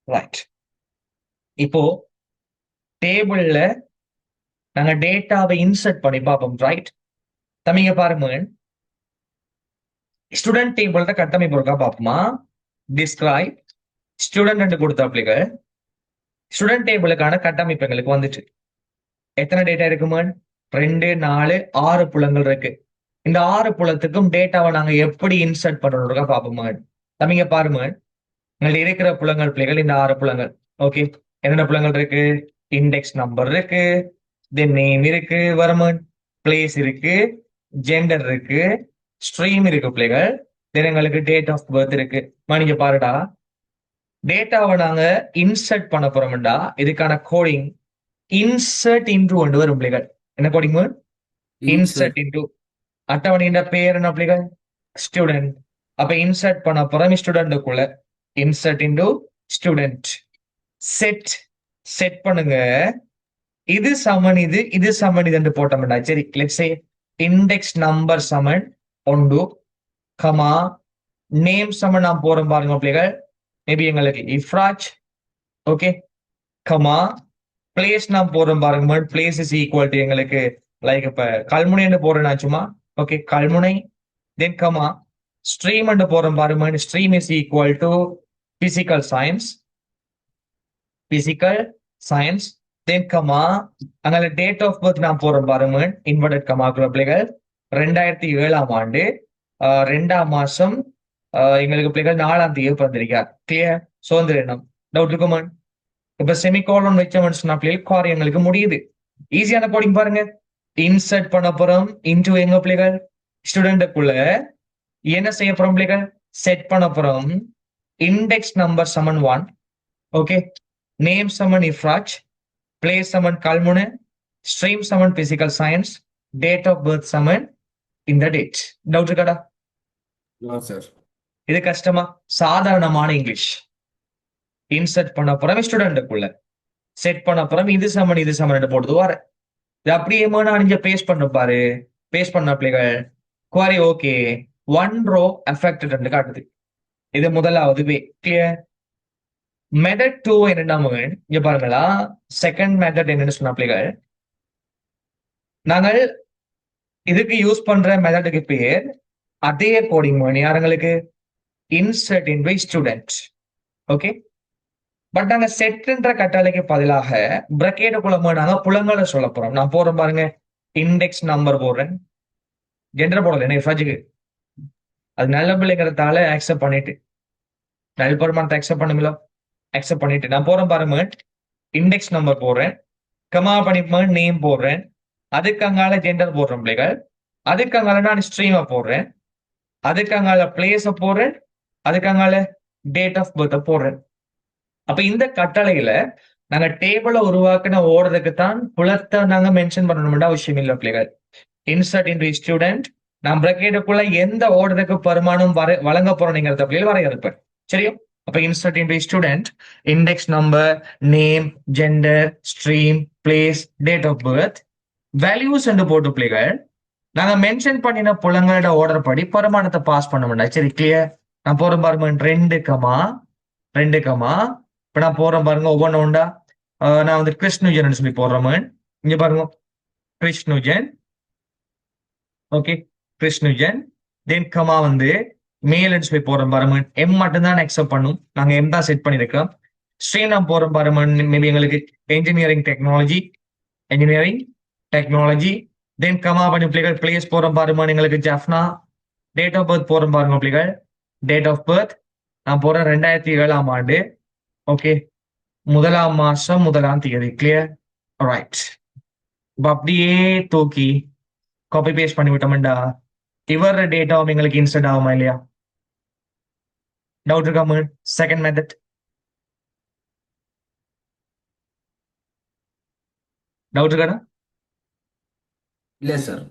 ரைட். இப்போ டேபிள்ல நாங்க டேட்டாவை இன்சர்ட் பண்ணி பார்ப்போம். ரைட். தம்பிங்க பாருங்க, ஸ்டூடெண்ட் டேபிள்ல கட்டமைப்பு இருக்கா பார்ப்போமா? டிஸ்கிரைப் ஸ்டூடெண்ட் கொடுத்த பிள்ளைகள் ஸ்டூடெண்ட் டேபிளுக்கான கட்டமைப்பு எங்களுக்கு வந்துச்சு. எத்தனை டேட்டா இருக்குமா? 2, 4, 6 புலங்கள் இருக்கு. இந்த 6 புலத்துக்கும் டேட்டாவை நாங்க எப்படி இன்சர்ட் பண்ணணும்னு பார்ப்போமா? தம்பிங்க பாருங்க, எங்கள்ட்ட இருக்கிற புலங்கள் பிள்ளைகள் இந்த 6 புலங்கள். ஓகே, என்னென்ன புலங்கள் இருக்கு? இண்டெக்ஸ் நம்பர் இருக்கு, தென் நேம் இருக்கு, வருமன் பிளேஸ் இருக்கு, ஜெண்டர் இருக்கு, ஸ்ட்ரீம் இருக்கு பிள்ளைகள், தென் எங்களுக்கு டேட் ஆஃப் பர்த் இருக்கு. நீங்க பாருடா, டேட்டாவை நாங்க இன்சர்ட் பண்ண போறோம்டா இதுக்கான கோடிங் இன்சர்ட் இன்டு கொண்டு வரும் பிள்ளைகள். என்ன கோடிங்? Insert into. அட்டவணையின் பேர் என்ன பிள்ளைகள்? ஸ்டூடெண்ட். அப்ப இன்சர்ட் பண்ண போறோம் ஸ்டூடெண்ட்டுக்குள்ள. Insert into student. செட் பண்ணுங்க. இது சமன் இது சமன் இது போட்டோம்டா. சரி, லெட்ஸ் சே இண்டெக்ஸ் நம்பர் சமன் 1 கமா நேம் சமன் நான் போறோம் பாருங்க பிள்ளைகள். மேபி எங்களுக்கு இஃப்ராஜ். ஓகே, கமா பிளேஸ் நான் போறோம் பாருங்க. பிளேஸ் இஸ் ஈக்குவல் டு எங்களுக்கு லைக் இப்ப கல்முனை போறேன்னா சும்மா. ஓகே, கல்முனை. தென் கமா ஸ்ட்ரீம் போறோம் பாருங்க. Stream is equal to physical science. Then comma அங்க டேட் ஆஃப் பர்த் நான் போறோம் பாருங்க. இன்வெர்டட் கமாக்குள்ள பிள்ளைகள் 2007ஆம் ஆண்டு 2ஆம் மாசம் எங்களுக்கு பிள்ளைகள் 4ஆம் தேதி பிறந்திருக்கார். கிளியர்? சுதந்திர தினம். டவுட் இருக்குமா? இப்ப செமிகோலன் வச்சவன் சொன்னா பிள்ளைகள் காரியங்களுக்கு முடியுது. ஈஸியான கோடிங் பாருங்க. இன்சர்ட் பண்ண போறோம் இன்டு எங்க பிள்ளைகள் ஸ்டூடெண்ட்டுக்குள்ள என்ன செய்ய போறோம் பிள்ளைகள் செட் பண்ண போறோம் இண்டெக்ஸ் நம்பர் சமன் 1 ஓகே நேம் சமன் இஃப்ராஜ் பிளேஸ் சமன் கல்முனை ஸ்ட்ரீம் சமன் physical science date of birth சமன் இந்த டேட் டவுட் இருக்காடா No, sir. இது கஷ்டமா சாதாரணமான இங்கிலீஷ் இன்சர்ட் பண்ண போறோம் ஸ்டூடெண்ட்டுக்குள்ள செட் பண்ண போறோம் இது சமன் போடுது வர இது அப்படியே நான் இங்க பேஸ்ட் பண்ண பாரு பேஸ்ட் பண்ண பிள்ளைகள் குவாரி ஓகே 1 ரோ அஃபெக்டட் காட்டுது இது முதலாவது வே கிளியர் மெத்தட் 2 என்னன்னா இங்க பாருங்களா செகண்ட் மெத்தட் என்னன்னு சொன்ன பிள்ளைகள் நாங்கள் இதுக்கு யூஸ் பண்ற மெத்தடுக்கு பேர் அதே கோடிங் மணி யாருங்களுக்கு insert into student okay but நாங்க செட்ன்ற கட்டளைக்கு பதிலாக பிரக்கெட்டுக்குள்ள நாங்க புலங்களை சொல்ல போறோம் நான் போறேன் பாருங்க இண்டெக்ஸ் நம்பர் போடுறேன் ஜெண்டர் போடல என்ன இஃபாஜுக்கு அது நல்ல பிள்ளைங்கிறதால அக்செப்ட் பண்ணிட்டு நல்ல பெருமானத்தை அக்செப்ட் பண்ணுங்களோ அக்செப்ட் பண்ணிட்டு நான் போறேன் பாருங்க இண்டெக்ஸ் நம்பர் போடுறேன் கமா பண்ணி நேம் போடுறேன் அதுக்கு அங்கால ஜெண்டர் போடுறேன் பிள்ளைகள் அதுக்கு அங்கால நான் ஸ்ட்ரீமை போடுறேன் அதுக்கு அங்கால பிளேஸ போடுறேன் அதுக்கு அங்கால டேட் ஆஃப் பர்த் போடுறேன் அப்ப இந்த கட்டளையில நாங்க டேபிள உருவாக்கின ஓடுறதுக்கு தான் புலத்தை நாங்க மென்ஷன் பண்ணணும்னா அவசியம் இல்லை பிள்ளைகள் இன்சர்ட் இன்டு ஸ்டூடெண்ட் நான் பிரக்கெட்டுக்குள்ள எந்த ஓடுறதுக்கு பரிமாணம் வழங்க போறோம்ங்கிறத பிள்ளைகள் வரையறுப்பேன் சரியா அப்ப insert into student index number name gender stream place date of birth values என்று போட்டு பிள்ளைகள் நாங்க மென்ஷன் பண்ணின புலங்களோட ஆர்டர் படி பரிமாணத்தை பாஸ் பண்ண முடியாது சரி கிளியர் நான் போறேன் பாருங்க 2 கமா இப்ப நான் போறேன் பாருங்க ஒவ்வொன்றும் உண்டா நான் வந்து கிருஷ்ணுஜன் சொல்லி போடுறேன் இங்க பாருங்க கிருஷ்ணுஜன் ஓகே கிருஷ்ணுஜன் தென் கமா வந்து மேல்னு சொல்லி போறோம் பாருங்க எம் மட்டும் தான் அக்செப்ட் பண்ணும் நாங்க எம் தான் செட் பண்ணிருக்கோம் ஸ்ட்ரீம் நான் போறோம் பாருங்க மேபி எங்களுக்கு இன்ஜினியரிங் டெக்னாலஜி தென் கமா பண்ணி பிள்ளைகள் பிளேஸ் போறோம் பாருங்க எங்களுக்கு ஜஃப்னா டேட் ஆஃப் பர்த் போறோம் பாருங்க பிள்ளைகள் டேட் ஆஃப் பர்த் நான் போறேன் 2007 ஆண்டு ஓகே 1 மாசம் 1 தேதி கிளியர் ரைட் இப்ப அப்படியே தூக்கி காப்பி பேஸ்ட் பண்ணி விட்டோம்டா இவர் டேட்டாவும் எங்களுக்கு இன்ஸ்டன்ட் ஆகுமா இல்லையா டவுட் இருக்கா செகண்ட் மெத்தட் டவுட் இருக்காடா இல்ல சார்.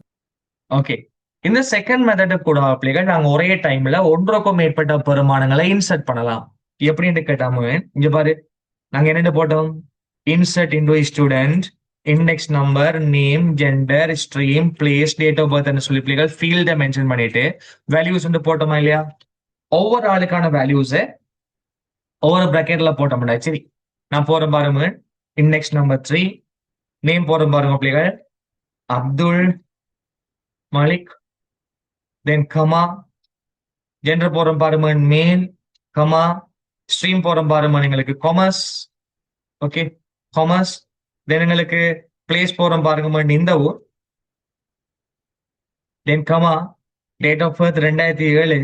ஓகே இந்த செகண்ட் மெத்தட் கூட பிள்ளைகள் நாங்க ஒரே டைம்ல ஒன்றுக்கும் மேற்பட்ட பெருமானங்களை இன்சர்ட் பண்ணலாம் எப்படின்னு கேட்டாம இங்க பாரு நாங்க என்னென்ன போட்டோம் insert into student index number name gender stream place date of birth சொல்லி பிள்ளைகள் ஃபீல்டை மென்ஷன் பண்ணிட்டு வேல்யூஸ் வந்து போட்டோமா இல்லையா ஒவ்வொரு ஆளுக்கான வேல்யூஸை ஒவ்வொரு பிராக்கெட்ல போட்டோம்டா சரி நான் போறேன் பாருங்க இண்டெக்ஸ் நம்பர் 3 நேம் போறேன் பாருங்க பிள்ளைகள் அப்துல் மலிக் தென் கமா ஜெண்டர் போறோம் பாருங்க மேல் கமா ஸ்ட்ரீம் போறோம் பாருங்க எங்களுக்கு காமர்ஸ் ஓகே காமர்ஸ் தென் எங்களுக்கு பிளேஸ் போறோம் பாருங்க இந்த ஊர் then comma date of birth 2007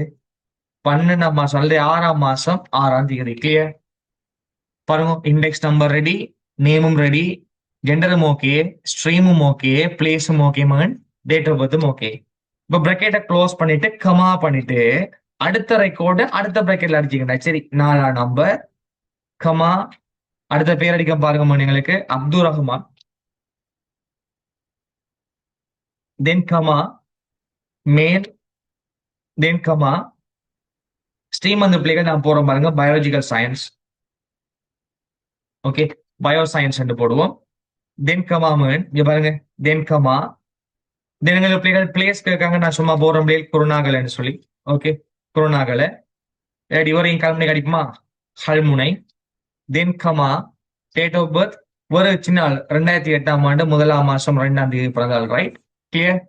12 மாசம் அல்லது 6 மாசம் 6 தேதி கிளியர் பாருங்க இண்டெக்ஸ் நம்பர் ரெடி நேமும் ரெடி ஜெண்டரும் ஓகே ஸ்ட்ரீமும் ஓகே பிளேஸும் ஓகே மகன் டேட் ஆஃப் பர்த்தும் ஓகே இப்ப பிரக்கெட்டை க்ளோஸ் பண்ணிட்டு கமா பண்ணிட்டு அடுத்த ரெக்கார்டு அடுத்த பிரக்கெட்ல அடிச்சுக்கிட்டா சரி 4 நம்பர் கமா அடுத்த பேர் அடிக்க பாருங்க எங்களுக்கு அப்துல் ரஹ்மான் தென் கமா மேல் தென் கமா ஸ்ட்ரீம் வந்து பிள்ளைகள் நான் போறோம் பாருங்க biological science okay bio science போடுவோம் தென் கமா இங்க பாருங்க தென் கமா தென் எங்களுக்கு பிள்ளைகள் பிளேஸ் கேட்காங்க நான் சும்மா போறோம் பிள்ளைகள் குருநாகல்னு சொல்லி ஓகே குருநாகலை இவரையும் கிளம்பி கிடைக்குமா Kalmunai then comma date of birth ஒரு சின்ன ஆள் 2008 ஆண்டு 1 மாசம் 2 தேதி பிறந்தாள் ரைட் கிளியர்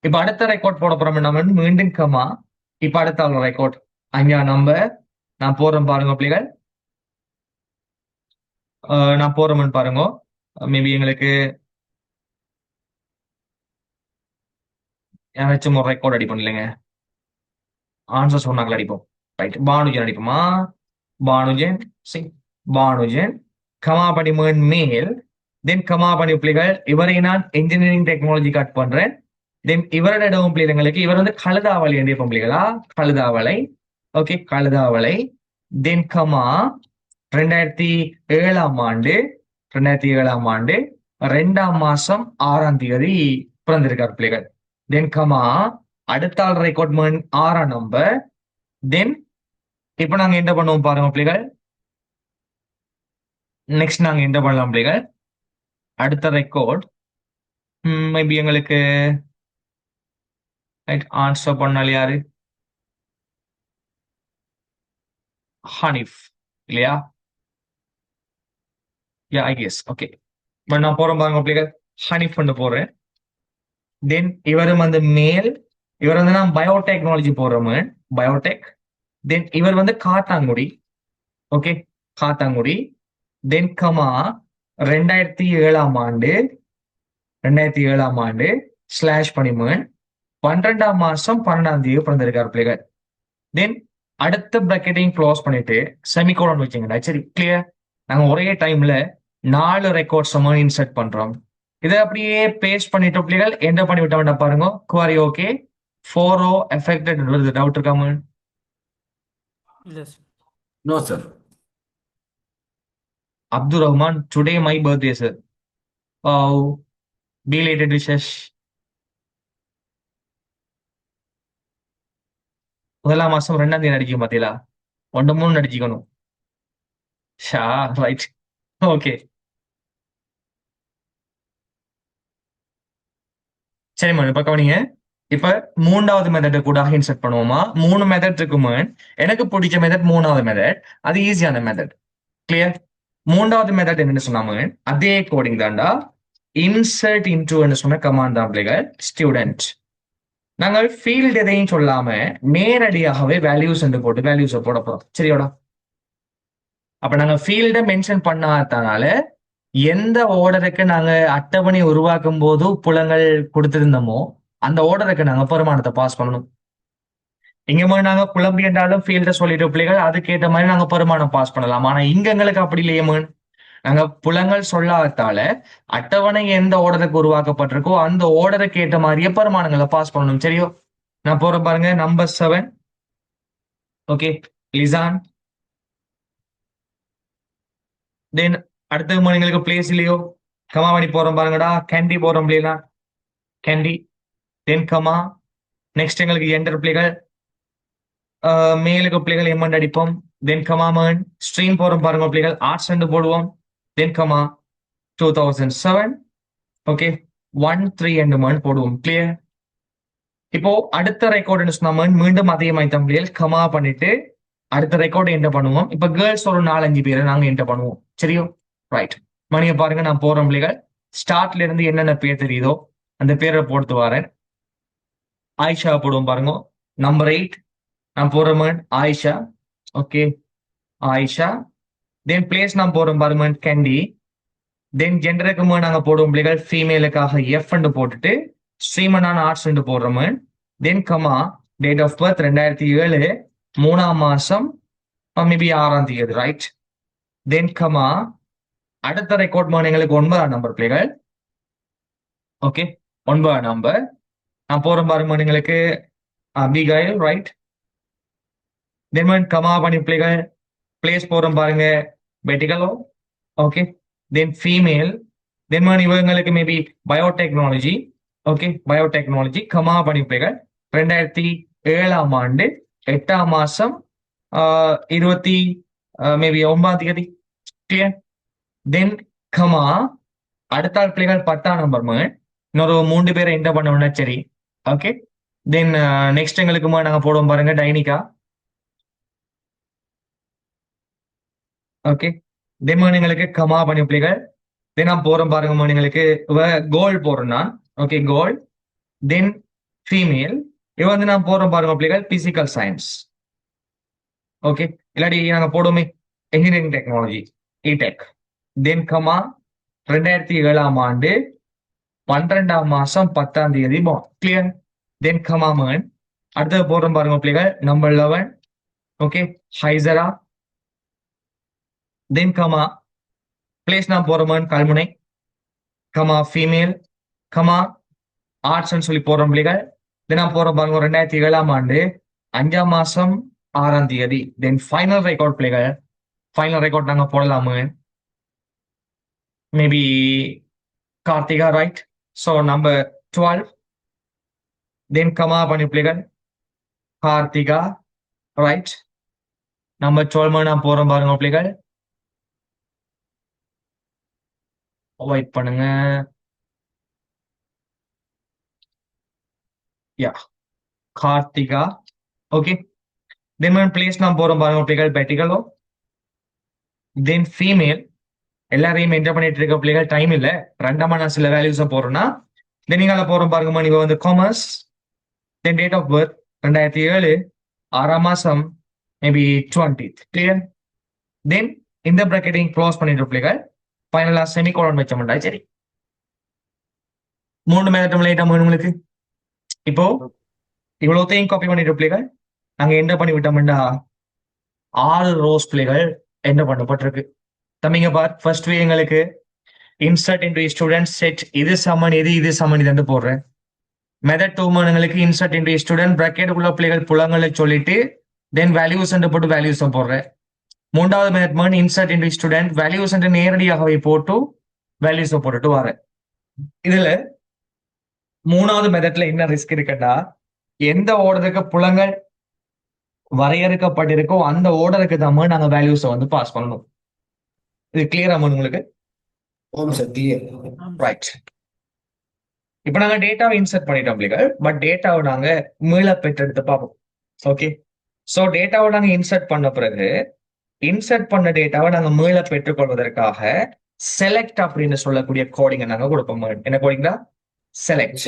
இப்ப அடுத்த ரெக்கார்ட் போட போறோம் நம்ம மீண்டும் கமா இப்ப அடுத்த ஆள் ரெக்கார்ட் 5 நம்பர் நான் போறேன் பாருங்க பிள்ளைகள் நான் போறோம்னு பாருங்க மேபி எங்களுக்கு யாராச்சும் ஒரு ரெக்கார்ட் அடிப்போம் இல்லைங்க ஆன்சர் சொன்னாங்களா அடிப்போம் ரைட் பானுஜன் அடிப்போமா பானுஜன் கமா படிமன் மேல் தென் கமா பண்ணி பிள்ளைகள் இவரை நான் இன்ஜினியரிங் டெக்னாலஜி கட் பண்றேன். தென் இவரோட இடவும் பிள்ளைங்களுக்கு இவர் வந்து கழுதாவளை என்று பிள்ளைகளா கழுதாவளை. ஓகே கழுதாவளை. தென் கமா 2007 ஆண்டு 2 மாசம் 6 பிறந்திருக்கார் பிள்ளைகள். தென் கமா அடுத்த ஆள் ரெக்கார்ட்மெண்ட் 6 நம்பர். தென் இப்ப நாங்க என்ன பண்ணுவோம் பாருங்க பிள்ளைகள். நெக்ஸ்ட் நாங்க என்ன பண்ணலாம் பிள்ளைகள், அடுத்த ரெக்கார்ட் மேபி எங்களுக்கு ஆன்சர் பண்ணால் யாரு, ஹனீஃப் இல்லையா? யா ஐ கெஸ். ஓகே நான் போறேன் பாருங்க பிள்ளைகள், ஹனீஃப் பண்ண போறேன். தென் இவரும் வந்து மேல், இவர் வந்து நான் பயோடெக்னாலஜி போறோம், பயோடெக். தென் இவர் வந்து காத்தாங்குடி. ஓகே காத்தாங்குடி. தென் கமா 2007 ஆண்டு ஸ்லாஷ் பண்ணிமன் 12 மாசம் 12 பிறந்திருக்கார் பிள்ளைகள். தென் அடுத்த பிராக்கெட்டையும் க்ளோஸ் பண்ணிட்டு செமிகோலன் வச்சுங்கடா. சரி கிளியர். நாங்க ஒரே டைம்ல 4 ரெக்கார்ட்ஸ் இன்சர்ட் பண்றோம். இதை அப்படியே பேஸ்ட் பண்ணிட்டு பிள்ளைகள் என்ன பண்ணி விட்ட வேண்டாம் பாருங்க. குவாரி ஓகே 4O affected வருது. டவுட் இருக்காம? இல்ல sir. No, sir. Abdul Rahman, today my birthday sir. belated wishes. முதலாம் மாசம் 2 அடிக்கும் பாத்தீங்களா? 1 3 அடிச்சுக்கணும். ஷா ரைட். ஓகே சரி மேம். இப்ப கவனிங்க. இப்ப 3வது மெத்தட் கூட இன்சர்ட் பண்ணுவோமா? 3 மெத்தட் இருக்குமே. எனக்கு பிடிச்ச மெத்தட் 3வது மெத்தட். அது ஈஸியான மெத்தட். கிளியர். 3வது மெத்தட் என்னன்னு சொன்னாம அதே கோடிங் தாண்டா. இன்சர்ட் இன்டு சொன்ன கமாண்ட் தான் பிள்ளைகள். ஸ்டூடெண்ட் நாங்கள் ஃபீல்டு எதையும் சொல்லாம நேரடியாகவே வேல்யூஸ் என்று போட்டு வேல்யூஸை போட போறோம். சரியோடா? அப்ப நாங்க ஃபீல்டை மென்ஷன் பண்ணாதனால எந்த ஆர்டருக்கு நாங்க அட்டவணை உருவாக்கும் போது புலங்கள் கொடுத்திருந்தோமோ அந்த ஆர்டருக்கு நாங்க பெருமானத்தை பாஸ் பண்ணணும். இங்க மாதிரி நாங்க குழம்பி என்றாலும் ஃபீல்டை சொல்லிட்டு பிள்ளைகள் அதுக்கேற்ற மாதிரி நாங்க பெருமானம் பாஸ் பண்ணலாம். ஆனா இங்க எங்களுக்கு அப்படி இல்லையே. நாங்க புலங்கள் சொல்லாதால அட்டவணை எந்த ஆர்டருக்கு உருவாக்கப்பட்டிருக்கோ அந்த ஆர்டருக்கு ஏற்ற மாதிரியே பெருமானங்களை பாஸ் பண்ணணும். சரியோ? நான் போறேன் பாருங்க. நம்பர் 7. ஓகே லிசான். தென் அடுத்த எங்களுக்கு பிளேஸ் இல்லையோ, கமா பண்ணி போறோம் பாருங்கடா. கேண்டி போறோம் பிள்ளைகளா, கேண்டி. தென் கமா. நெக்ஸ்ட் எங்களுக்கு என்டர் பிள்ளைகள், மேலுக்கு பிள்ளைகள் எம்மண்ட் அடிப்போம். தென் கமா மன் ஸ்ட்ரீம் போறோம் பாருங்க பிள்ளைகள், ஆர்ட்ஸ் போடுவோம். தென் கமா 2007. ஓகே 1 3 and மன் போடுவோம். கிளியர். இப்போ அடுத்த ரெக்கார்டு சொன்னா மீண்டும் அதே மாதிரி தான் பிள்ளைகள் கமா பண்ணிட்டு அடுத்த ரெக்கார்டு என்டர் பண்ணுவோம். இப்ப கேர்ள்ஸ் ஒரு 4 5 பேரை நாங்க என்டர் பண்ணுவோம். சரியோ? ரைட். மணியை பாருங்க. நான் போறேன் பிள்ளைகள். ஸ்டார்ட்ல இருந்து என்னென்ன பேர் தெரியுதோ அந்த பேரை போட்டு வரேன். ஆயிஷா போடுவோம் பாருங்க. நம்பர் 8 நான் போறேன் Ayesha. Okay Ayesha. Then place நான் போறோம் பாருங்க கேண்டி. தென் ஜெண்டருக்கு நாங்க போடுவோம் பிள்ளைகள் ஃபீமேலுக்காக எஃப் போட்டுட்டு ஸ்ரீமனான ஆர்ட்ஸ் போடுறோம். Then comma date of birth 2007 3 மாசம் மேபி 6 ரைட். தென் கமா அடுத்த ரெக்கார்ட் எங்களுக்கு 9 நம்பர் பிள்ளைகள். ஓகே 9 நம்பர் நான் போறேன் பாருங்க எங்களுக்கு அபிகாயில் ரைட். தென் கமா பண்ணி பிள்ளைகள் பிளேஸ் போறோம் பாருங்க Batticaloa. Okay then female. Then இவங்களுக்கு maybe biotechnology. Okay biotechnology comma பண்ணி பிள்ளைகள் 2007 ஆண்டு 8 மாசம் 20 மேபி 9. கிளியர். தென் கமா அடுத்த பிள்ளைகள் 10 நம்பர் இன்னொரு 3 பேரை என்டர் பண்ணோம்னா சரி. ஓகே தென் நெக்ஸ்ட் எங்களுக்கு நாங்க போடுவோம் பாருங்க டைனிகா. ஓகே தென் எங்களுக்கு கமா பண்ணி பிள்ளைகள். தென் நான் போறோம் பாருங்க எங்களுக்கு கோல் போறேன் நான். ஓகே கோல். Then female. இவ வந்து நான் போறோம் பாருங்க பிள்ளைகள் பிசிக்கல் சயின்ஸ். ஓகே இல்லாட்டி நாங்க போடுவோமே இன்ஜினியரிங் டெக்னாலஜி இடெக். தென் கமா 2007 ஆண்டு 12 மாசம் 10 கிளியர். தென் கமா மன் அடுத்தது போறோம் பாருங்க பிள்ளைகள் நம்பர் 11. ஓகே ஹைசரா. தென் கமா பிளேஸ் நான் போறோம் கல்முனை. கமா ஃபீமேல், கமா ஆர்ட்ஸ்ன்னு சொல்லி போறோம் பிள்ளைகள். தினம் போற பாருங்க 2007 5 மாசம் 6 தேதி. தென் ஃபைனல் ரெக்கார்ட் பிள்ளைகள். ஃபைனல் ரெக்கார்ட் நாங்க போடலாமு maybe Karthika, right? So number 12. Then comma பண்ணி பிள்ளைகள் கார்த்திகா, ரைட்? நம்பர் 12 நான் போறோம் பாருங்க பிள்ளைகள். வெயிட் பண்ணுங்க. யா, கார்த்திகா. ஓகே. தென் பிளேஸ் நான் போறோம் பாருங்க பிள்ளைகள் பெட்டிகளோ. தென் ஃபீமேல் எல்லாரையும் என்டர் பண்ணிட்டு இருக்க பிள்ளைகள் டைம் இல்ல. ரெண்டமா நான் சில வேல்யூஸை போறேன்னா தென் நீங்க போறோம் பாருங்கம்மா. நீங்க வந்து commerce, then date of birth 2007 6 மாசம் மேபி 20th. கிளியர்? தென் இந்த பிராக்கெட்டிங் க்ளோஸ் பண்ணிட்டு பிள்ளைகள் ஃபைனலா செமிகோலன் வச்சோம்டா. சரி, 3 மேலட்டும் லைட்டா உங்களுக்கு இப்போ இவ்வளோத்தையும் காப்பி பண்ணிட்டு பிள்ளைகள் நாங்க என்ன பண்ணி விட்டோம்டா 6 ரோஸ் பிள்ளைகள் என்ன பண்ணப்பட்டிருக்கு. தம்பிங்க பார், ஃபர்ஸ்ட் எங்களுக்கு இன்சர்ட் இன்டு ஸ்டூடெண்ட் செட் இது சமன் இது சமன் இது போடுறேன். மெத்தட் 2 எங்களுக்கு இன்சர்ட் இன்டு ஸ்டூடெண்ட் பிராக்கெட்டுக்குள்ள பிள்ளைகள் புலங்களை சொல்லிட்டு தென் வேல்யூஸ் போட்டு வேல்யூஸ் போடுறேன். 3வது method insert into student values நேரடியாகவே போட்டு வேல்யூஸ் போட்டுட்டு வரேன். இதுல 3வது மெத்தட்ல என்ன ரிஸ்க் இருக்குன்னா எந்த ஓர்டருக்கு புலங்கள் வரையறுக்கப்பட்டிருக்கோ அந்த ஓர்டருக்கு தான் நாங்க வேல்யூஸை வந்து பாஸ் பண்ணணும். இது கிளியரா உங்களுக்கு? ஓம் சார் கிளியர். ரைட். இப்ப நாங்க டேட்டாவை இன்சர்ட் பண்ணிட்டோம் பிள்ளைகள். பட் டேட்டாவை நாங்க மீள பெற்றெடுத்து பார்ப்போம். ஓகே. ஸோ டேட்டாவை நாங்க இன்சர்ட் பண்ண பிறகு இன்சர்ட் பண்ண டேட்டாவை நாங்க மீள பெற்றுக்கொள்வதற்காக செலக்ட் அப்படின்னு சொல்லக்கூடிய கோடிங்கை நாங்க கொடுப்போம். என்ன கோடிங் தான்? செலக்ட்.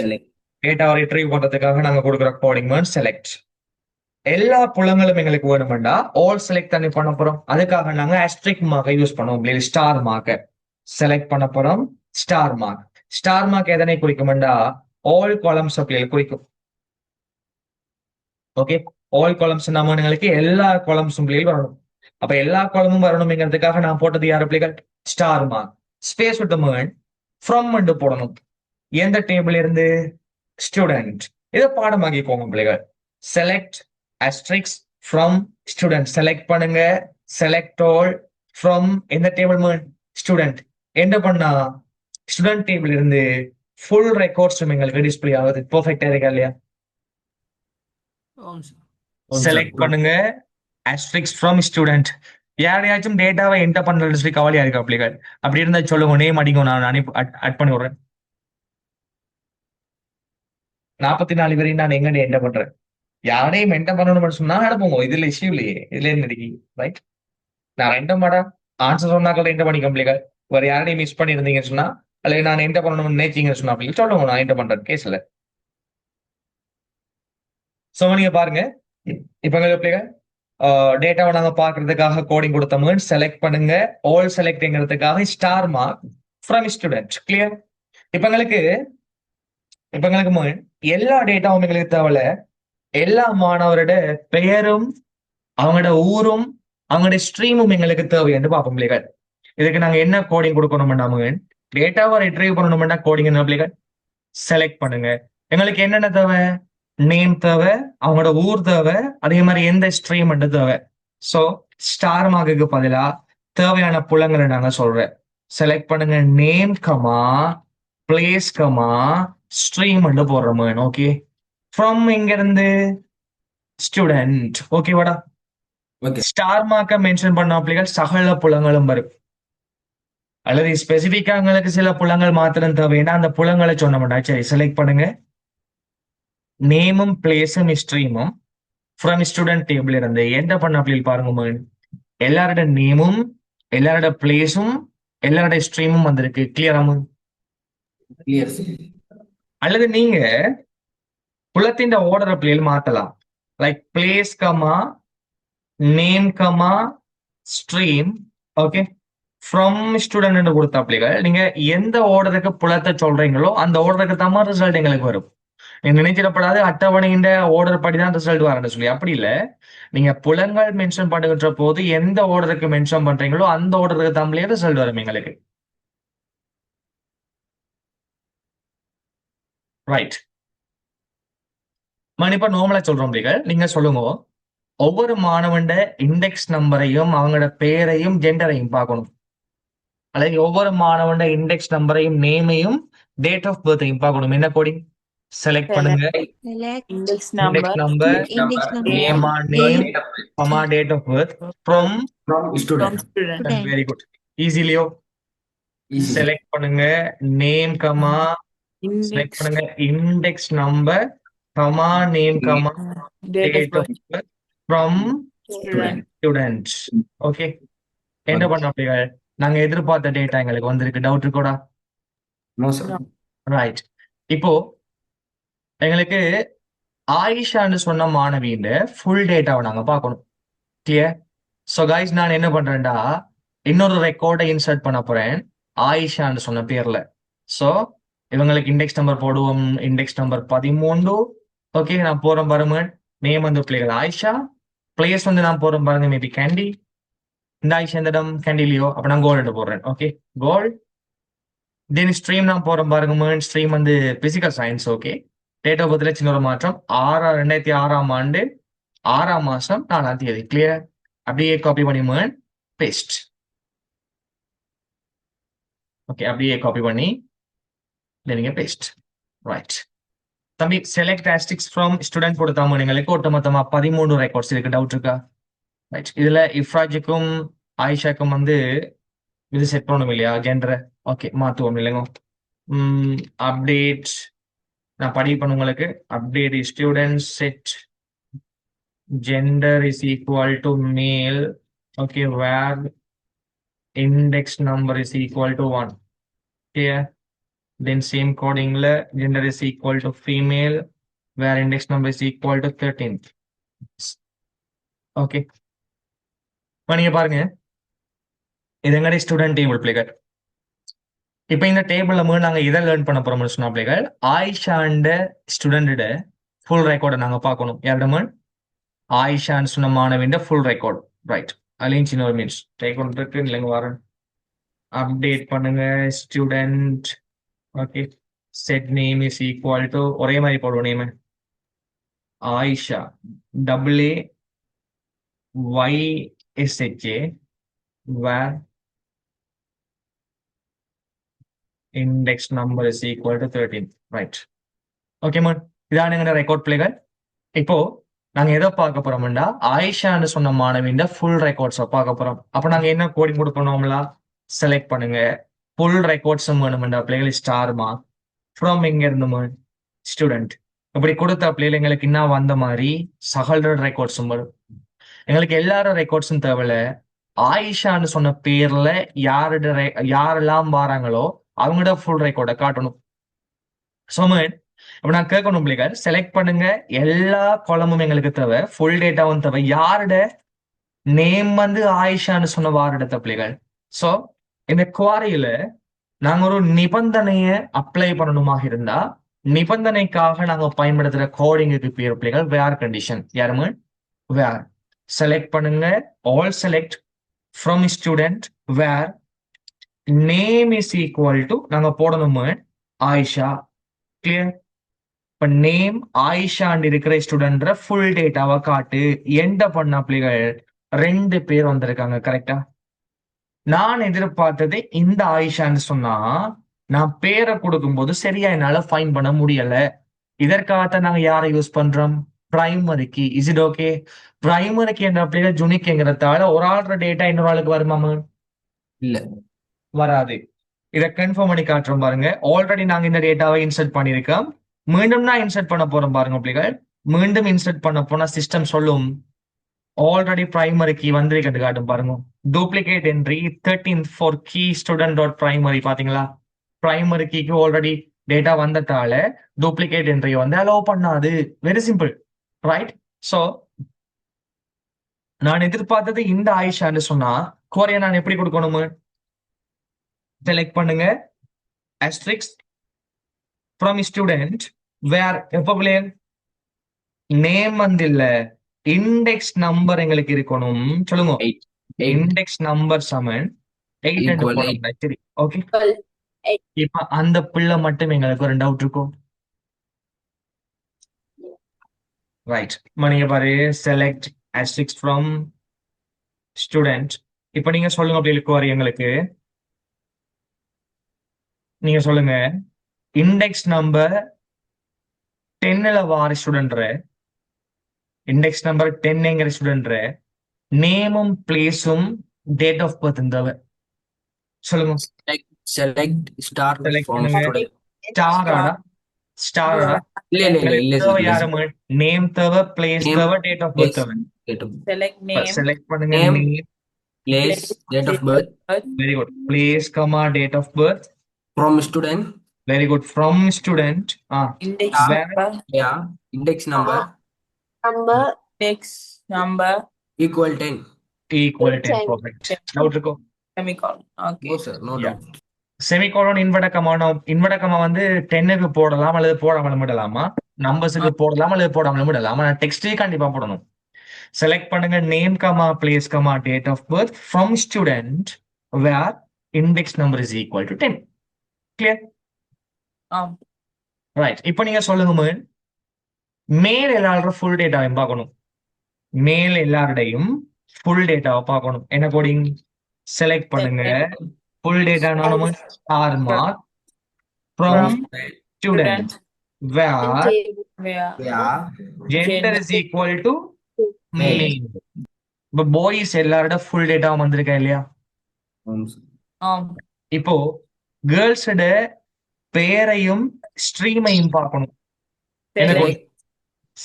டேட்டாவை ரிட்ரீவ் பண்றதுக்காக நாங்க கொடுக்குற கோடிங் செலக்ட். எல்லா புலங்களும் எங்களுக்கு வேணும்னா ஆல் செலக்ட் பண்ணி பண்ண போறோம். அதுக்காக நாங்க அஸ்ட்ரிக் மார்க்கை யூஸ் பண்ணுவோம். ஸ்டார் மார்க்கை செலக்ட் பண்ண போறோம். Star mark. ஸ்டார் மார்க் எதனை குறிக்கும்டா ஆல் காலம்ஸ் குறிக்கும். ஓகே. ஆல் காலம்ஸ் நம்ம எங்களுக்கு எல்லா காலம்ஸும் வரணும். அப்ப எல்லா காலமும் வரணும்ங்கிறதுக்காக நான் போட்டது யாரு பிள்ளைகள்? Star mark. ஸ்பேஸ் விட்டு ஃப்ரம் போடணும். எந்த டேபிள் இருந்து? ஸ்டூடெண்ட். இதை பாடமாக்கிக்கோங்க பிள்ளைகள். Select asterisk from student. Select பண்ணுங்க. செலக்ட் ஆல் ஃப்ரம் எந்த டேபிள்? ஸ்டூடெண்ட். என்ன பண்ணா ஸ்டூடெண்ட் டேபிள் இருந்து ஃபுல் ரெக்கார்ட்ஸ் எங்களுக்கு டிஸ்பிளே ஆகுது. பெர்ஃபெக்ட்டா இருக்கா இல்லையா? செலக்ட் பண்ணுங்க அஸ்ட்ரிக்ஸ் ஃப்ரம் ஸ்டூடெண்ட். யாரையாச்சும் டேட்டாவை என்டர் பண்றது சொல்லி கவலையா இருக்கு பிள்ளைகள்? அப்படி இருந்தா சொல்லுங்க, நேம் அடிங்க, நான் அட் பண்ணி விடுறேன். 44 பேரையும் நான் எங்க என்டர் பண்றேன். யாரையும் என்டர் பண்ணணும்னு சொன்னா அனுப்புங்க. இதுல இஷ்யூ இல்லையே. இதுல என்ன இருக்கு? ரைட். நான் என்டர் மாடா ஆன்சர் சொன்னாக்கள் என்டர் பண்ணிக்க பிள்ளைகள். வேற யாரையும் மிஸ் பண்ணிருந்தீங்கன்னு சொன்னா அல்லது நான் என்டர் பண்ணணும்னு நினைச்சீங்கன்னு சொன்னா பிள்ளைகள் சொல்லுங்க, நான் என்டர் பண்றேன் கேஸ்ல. சோ நீங்க பாருங்க. இப்ப எங்களுக்கு பிள்ளைகள் டேட்டாவை நாங்க பாக்குறதுக்காக கோடிங் கொடுத்தோம். செலக்ட் பண்ணுங்க. ஆல் செலக்ட்ங்கிறதுக்காக star mark from student. Clear? இப்ப எங்களுக்கு எல்லா டேட்டாவும் எங்களுக்கு தேவையில்ல. எல்லா மாணவரோட பெயரும் அவங்களோட ஊரும் அவங்களோட ஸ்ட்ரீமும் எங்களுக்கு தேவை என்று பார்ப்போம் பிள்ளைகள். இதுக்கு நாங்க என்ன கோடிங் கொடுக்கணும்னா டேட்டாவை ரிட்ரீவ் பண்ணணும்னா கோடிங் என்ன பிள்ளைகள்? செலக்ட் பண்ணுங்க. எங்களுக்கு என்னென்ன தேவை? நேம் தேவை, அவங்களோட ஊர் தேவை, அதே மாதிரி எந்த ஸ்ட்ரீம் தேவை. ஸோ ஸ்டார் மார்க்குக்கு பதிலா தேவையான புலங்களை நாங்க சொல்றேன். செலக்ட் பண்ணுங்க. Name comma place comma stream போடுறோம். ஓகே. ஃப்ரம் எங்க இருந்து? ஸ்டூடெண்ட். ஓகேவாடா? ஸ்டார் மார்க்கை மென்ஷன் பண்ண பிள்ளைகள் சகல புலங்களும் வரும். அல்லது ஸ்பெசிபிக்கா எங்களுக்கு சில புலங்கள் மாத்திரம் தேவைன்னா அந்த புலங்களை சொன்ன மாட்டா. சரி, செலக்ட் பண்ணுங்க. நேமும் பிளேஸும் ஸ்ட்ரீமும் ஃப்ரம் ஸ்டூடெண்ட் டேபிள் இருந்து என்ன பண்ண பிள்ளைகள் பாருங்க. எல்லாரோட நேமும் எல்லாரோட பிளேஸும் எல்லாரோட ஸ்ட்ரீமும் வந்திருக்கு. கிளியராமு? அல்லது நீங்க புலத்தின் ஓர்டர் பிள்ளைகள் மாத்தலாம். Like place comma name comma stream. Okay. From student கொடுத்த பிள்ளைகள் நீங்க எந்த ஓர்டருக்கு புலத்தை சொல்றீங்களோ அந்த ஓர்டருக்கு தான் ரிசல்ட் எங்களுக்கு வரும். நீங்க நினைச்சிடப்படாது அட்டவணையின் ஓர்டர் படிதான் ரிசல்ட் வரணும்னு சொல்லி. அப்படி இல்ல. நீங்க புலங்கள் மென்ஷன் பண்ணுகின்ற போது எந்த ஓர்டருக்கு மென்ஷன் பண்றீங்களோ அந்த ஓர்டருக்கு தான் ரிசல்ட் வரும் எங்களுக்கு. ரைட். இப்ப நார்மலா சொல்றோம் பிள்ளைகள், நீங்க சொல்லுங்க. ஒவ்வொரு மாணவன்ட இண்டெக்ஸ் நம்பரையும் அவங்களோட பேரையும் ஜெண்டரையும் பார்க்கணும். அல்லது ஒவ்வொரு மாணவன்ட இண்டெக்ஸ் நம்பரையும் நேமையும் டேட் ஆஃப் பர்த்தையும் பார்க்கணும். என்ன கோடிங்? செலக்ட் பண்ணுங்க. Select index index number number, index number, name name, comma date of birth from From from student. Student. student. Very good. ஈஸிலியோ Easy. செலக்ட் பண்ணுங்க. நேம் கமா செலக்ட் இண்டெக்ஸ் பண்ணுங்க. Index number comma name comma date of date of birth from student. Student. Okay, என்ன பண்ண அப்படிங்க? நாங்க எதிர்பார்த்த data எங்களுக்கு வந்திருக்கு. டவுட் இருக்கோடா? No, sir. ரைட். இப்போ எங்களுக்கு ஆயிஷான்னு சொன்ன மாணவியின் ஃபுல் டேட்டாவை நாங்க பார்க்கணும். கிளியர்? ஸோ கைஸ், நான் என்ன பண்றேன்டா, இன்னொரு ரெக்கார்டை இன்சர்ட் பண்ண போறேன் ஆயிஷான்னு சொன்ன பேர்ல. ஸோ இவங்களுக்கு இண்டெக்ஸ் நம்பர் போடுவோம். Index number 13. ஓகே, நான் போறேன் பாருங்க. நேம் வந்து பிள்ளைகள் ஆயிஷா. பிளேஸ் வந்து நான் போறேன் பாருங்க, மேபி கேண்டி. இந்த ஆயிஷா இந்த இடம் கேண்டிலியோ. அப்ப நான் கோல்டு போடுறேன். Okay, gold. தென் ஸ்ட்ரீம் நான் போறேன் பாருங்க. ஸ்ட்ரீம் வந்து physical science. Okay, date of பர்த்ல சின்ன ஒரு மாற்றம். 2006ஆம் ஆண்டு 6ஆம் மாசம் 4ஆம் தேதி. கிளியர்? அப்படியே காப்பி பண்ணி பேஸ்ட். ஓகே, அப்படியே காப்பி பண்ணி நீங்க பேஸ்ட். ரைட். தம்பி, செலக்ட் ஆஸ்டிக்ஸ் ஃப்ரம் ஸ்டூடெண்ட் கொடுத்தாம எங்களுக்கு ஒட்டுமொத்தமா 13 ரெக்கார்ட்ஸ் இருக்கு. டவுட் இருக்கா? ரைட். இதுல இஃப்ராஜுக்கும் ஆயிஷாக்கும் வந்து இது செட் பண்ணணும் இல்லையா, ஜெண்டரை? ஓகே, மாத்துவோம் இல்லைங்க. அப்டேட் நான் படிப்பேன் உங்களுக்கு. Update student set gender is equal to male. Okay, where index number is equal to 1. Here, then same coding la gender is equal to female, where index number is equal to 13. Okay, நீங்க பாருங்க, இது எங்கடைய student table பிள்ளைகள். இப்போ இந்த டேபிள்ல நாங்க இதை learn பண்ண போறோம்னு சொன்னா பிள்ளைகள், ஆயிஷாண்ட ஸ்டூடெண்டோட ஃபுல் ரெக்கார்டை நாங்க பார்க்கணும். யாரிடமா? ஆயிஷான்னு சொன்ன மாணவின் ஃபுல் ரெக்கார்ட். ரைட். அதுலேயும் சின்ன ஒரு மீன்ஸ் டேக் ஒன் இருக்கு இல்லைங்க. வரேன், அப்டேட் பண்ணுங்க. Student. Okay, set name is equal to ஒரே மாதிரி போடுவோம். Name Ayesha, AAYSHA, where index number is equal to 13. Right. Okay ma'am, இதான் எங்க ரெக்கார்ட் பிள்ளைகள். இப்போ நாங்க எதை பார்க்க போறோம்னா, ஆயிஷான்னு சொன்ன மாணவியின் ஃபுல் ரெக்கார்ட்ஸை பார்க்க போறோம். அப்ப நாங்க என்ன கோடிங் கொடுக்கணும்ல? செலக்ட் பண்ணுங்க. ஃபுல் ரெக்கார்ட்ஸும் வேணும்டா பிள்ளைகள். ஸ்டார் மார்க் ஃப்ரம் எங்க இருந்து? ஸ்டூடெண்ட். இப்படி கொடுத்த பிள்ளைகள் எங்களுக்கு என்ன வந்த மாதிரி சகல ரெக்கார்ட்ஸும் வரும். எங்களுக்கு எல்லாரும் ரெக்கார்ட்ஸும் தேவையில்ல. ஆயிஷான்னு சொன்ன பேர்ல யாரெல்லாம் வராங்களோ அவங்களோட ஃபுல் ரெக்கார்டை காட்டணும். சோமன், அப்ப நான் கேட்கணும் பிள்ளைகள், செலக்ட் பண்ணுங்க. எல்லா காலமும் எங்களுக்கு தேவை, ஃபுல் டேட்டாவும் தேவை. யாரோட நேம் வந்து ஆயிஷான்னு சொன்ன வாரிடத்த பிள்ளைகள். சோ இந்த குவாரியில நாங்க ஒரு நிபந்தனைய அப்ளை பண்ணணுமாக இருந்தா, நிபந்தனைக்காக நாங்க பயன்படுத்துற கோடிங்குக்கு பேர் பிள்ளைகள் வேர் கண்டிஷன். யாருமே வேர். செலக்ட் பண்ணுங்க. All select from student where name is equal to நாங்க போடணும் ஆயிஷா. கிளியர்? இப்ப நேம் ஆயிஷாண்டு இருக்கிற ஸ்டூடெண்ட் ஃபுல் டேட்டாவை காட்டு. எந்த பண்ண பிள்ளைகள் 2 பேர் வந்திருக்காங்க. கரெக்டா? நான் எதிர்பார்த்தது இந்த ஆயிஷான்னு சொன்னா, நான் பேரை கொடுக்கும்போது சரியா என்னால ஃபைன் பண்ண முடியல. இதற்காகத்தான் நாங்க யாரை யூஸ் பண்றோம்? பிரைமரிக்கு. Is it okay? பிரைமரிக்கு என்ற பிள்ளைகள் ஜுனிக்ங்கிறதால ஒரு ஆள்ற டேட்டா இன்னொரு ஆளுக்கு வருமாமா? இல்ல, வராது. இதை கன்ஃபார்ம் பண்ணி காட்டுறோம் பாருங்க. ஆல்ரெடி நாங்க இந்த டேட்டாவை இன்சர்ட் பண்ணிருக்கோம். மீண்டும் நான் இன்சர்ட் பண்ண போறோம் பாருங்க பிள்ளைகள். மீண்டும் இன்சர்ட் பண்ண போனா சிஸ்டம் சொல்லும் ஆல்ரெடி பிரைமரி கீ வந்திருக்கிறது காட்டும் பாருங்க. Duplicate entry 13 for key student dot primary. பாத்தீங்களா? பிரைமரி கீக்கு ஆல்ரெடி டேட்டா வந்ததால டூப்ளிகேட் என்ட்ரி வந்து அலோவ் பண்ணாது. Very simple. ரைட். சோ நான் எதிர்பார்த்தது இந்த ஆயிஷான்னு சொன்னா குறைய நான் எப்படி கொடுக்கணும்? செலக்ட் பண்ணுங்க. asterisk from student where எப்ப பிள்ளைகள் நேம் வந்து இல்ல, இண்டெக்ஸ் நம்பர் எங்களுக்கு இருக்கணும். சொல்லுங்க. 8. இண்டெக்ஸ் நம்பர் சமன் 8 என்று போடணும். சரி, ஓகே. இப்ப அந்த பிள்ளை மட்டும் எங்களுக்கு ஒரு டவுட் இருக்கும். ரைட். நீங்க பாரு செலக்ட் asterisk from student. இப்போ நீங்க சொல்லுங்க அப்படி இருக்கு எங்களுக்கு. நீங்க சொல்லுங்க இண்டெக்ஸ் நம்பர் 10ல வார ஸ்டூடெண்ட் இண்டெக்ஸ் நம்பர் 10ங்கிற ஸ்டூடெண்ட் நேமும் பிளேஸும் டேட் ஆஃப் பர்த் இருந்தவ சொல்லுங்க. select star செலக்ட் from பண்ணுங்க. student. ஸ்டாராடா ஸ்டாராடா இல்ல தேவை sir. யாரு நேம் தேவை பிளேஸ் Name, தேவை டேட் ஆஃப் பர்த் place, தேவை. date of Select name, select பண்ணுங்க Name. Name. place, date of birth very good. Place comma date of birth. from student. Very good. From student. index Where? number, Yeah, index number number index number, equal 10. Equal 10. 10. Perfect. Doubt இருக்கோ? semicolon. Okay. No sir, no Yeah. doubt. Semicolon inverter comma வந்து 10க்கு போடலாம் அல்லது போடாமலும் விடலாமா? நம்பர்ஸுக்கு போடலாம் அல்லது போடாமலும் விடலாம். ஆனா டெக்ஸ்டே கண்டிப்பா போடணும். செலக்ட் பண்ணுங்க name comma place comma date of birth from student where index number is equal to 10. Clear? Right. இப்போ நீங்க சொல்லுங்க மேல் எல்லாரோட ஃபுல் டேட்டாவையும் பார்க்கணும். மேல் எல்லாருடையும் ஃபுல் டேட்டாவை பார்க்கணும். என்ன கோடிங்? செலக்ட் பண்ணுங்க full data star mark from student where Where Yeah, gender is equal to Male. Male. இப்போ பாய்ஸ் எல்லாரோட ஃபுல் டேட்டாவும் வந்திருக்கா இல்லையா? sir. இப்போ கேர்ள்ஸோட பேரையும் ஸ்ட்ரீமையும் பார்க்கணும். என்ன select கோடிங்?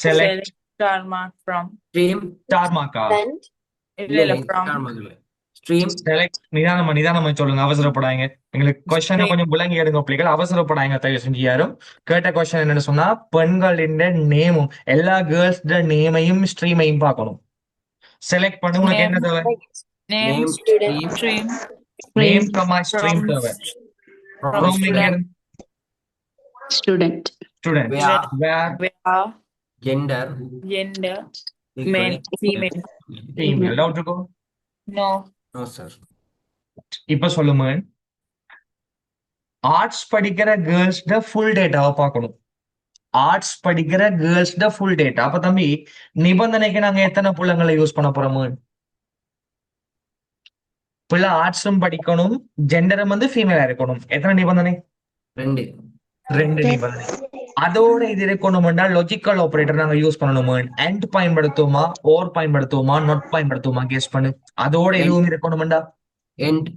Select select star mark from Stream. Star மார்க்கா? friend இல்ல from star mark இல்ல. Stream. செலக்ட் நிதானமா சொல்லுங்க. அவசரப்படாங்க. எங்களுக்கு கொஸ்டினை கொஞ்சம் விளங்கி எடுங்க பிள்ளைகள். அவசரப்படாங்க தயவு செஞ்சு யாரும். கேட்ட கொஸ்டின் என்னன்னு சொன்னா பெண்களின் நேமும் எல்லா கேர்ள்ஸ் நேமையும் ஸ்ட்ரீமையும் பார்க்கணும். செலக்ட் பண்ணு. உனக்கு என்ன தேவை? name, Name, student stream, stream, name comma stream from தேவை. from From student. student student Where where where gender gender, equal male, female. Female. டவுட் இருக்கும்? No. No sir. இப்ப சொல்லுங்க ஆர்ட்ஸ் படிக்கிற கேர்ள்ஸ் ஃபுல் டேட்டாவை பார்க்கணும். ஆர்ட்ஸ் படிக்கிற கேர்ள்ஸ் ஃபுல் டேட்டா. அப்ப தம்பி நிபந்தனைக்கு நாங்க எத்தனை புள்ளங்களை யூஸ் பண்ண போறோம்? பிள்ளை ஆர்ட்ஸும் படிக்கணும், ஜெண்டரும் வந்து ஃபீமேலா இருக்கணும். எத்தனை நிபந்தனை? 2. 2 நிபந்தனை. அதோட இது இருக்கணும்னா லாஜிக்கல் ஆபரேட்டர் நாங்க யூஸ் பண்ணணும். அண்ட் பயன்படுத்துவோமா, ஓர் பயன்படுத்துவோமா, நாட் பயன்படுத்துவோமா? கெஸ் பண்ணு. அதோட எதுவும் இருக்கணும்டா End.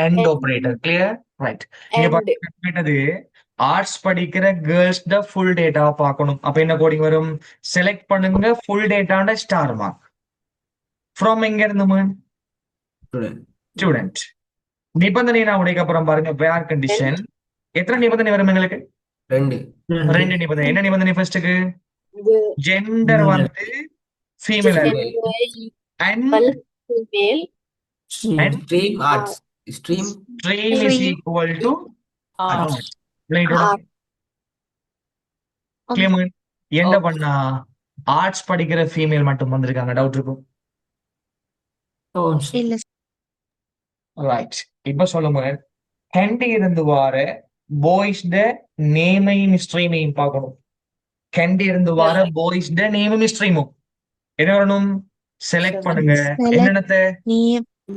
And operator. Clear? Right. இங்க பாத்தீங்கன்னா ஆர்ட்ஸ் படிக்கிற கேர்ள்ஸ் ஃபுல் டேட்டா பார்க்கணும். அப்ப என்ன கோடிங் வரும்? செலக்ட் பண்ணுங்க ஃபுல் டேட்டாண்ட ஸ்டார் மார்க் ஃப்ரம் எங்க இருந்து? Student. ஸ்டூடெண்ட். நிபந்தனை நான் உடைக்க அப்புறம் பாருங்க வேர் கண்டிஷன். எத்தனை நிபந்தனை வரும் எங்களுக்கு? 2. 2 நிபந்தனை. என்ன நிபந்தனை? ஃபர்ஸ்ட்க்கு ஜெண்டர் வந்து female and female Stream arts. Stream. Stream is equal to Arts. art clear. என்ன பண்ணா ஆர்ட்ஸ் படிக்கிற ஃபீமேல் மட்டும் வந்திருக்காங்க? டவுட் இருக்கும்? இல்ல ரைட். இப்ப சொல்லுங்க கண்டி இருந்து வார பாய்ஸ் நேமையும் ஸ்ட்ரீமையும் பார்க்கணும். கண்டி இருந்து வார பாய்ஸ் நேமும் ஸ்ட்ரீமும் என்ன வரணும்? செலக்ட் பண்ணுங்க. என்னென்னத்தை?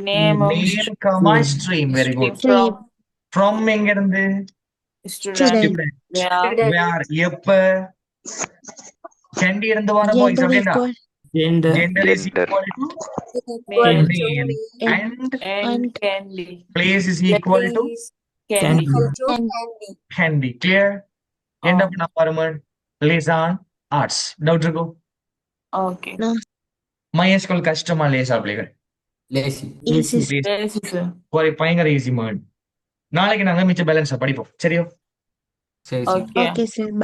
Name of name comma stream. Very good. from from எங்க இருந்து? student. Where வேர் எப்ப? கண்டி இருந்து வார பாய்ஸ் அப்படின்னா gender is equal to male male and and candy. Place is equal to Candy. candy. Clear? என்ன பண்ண பாருங்க லேசான் ஆர்ட்ஸ். டவுட் இருக்கும்? Okay. மையஸ்கூல் கஷ்டமா லேசா பிள்ளைகள்? Lazy. Yes, sir. ஒரு பயங்கர ஈஸி மேன். நாளைக்கு நாங்க மிச்ச பேலன்ஸ படிப்போம். சரியா? சரி Okay.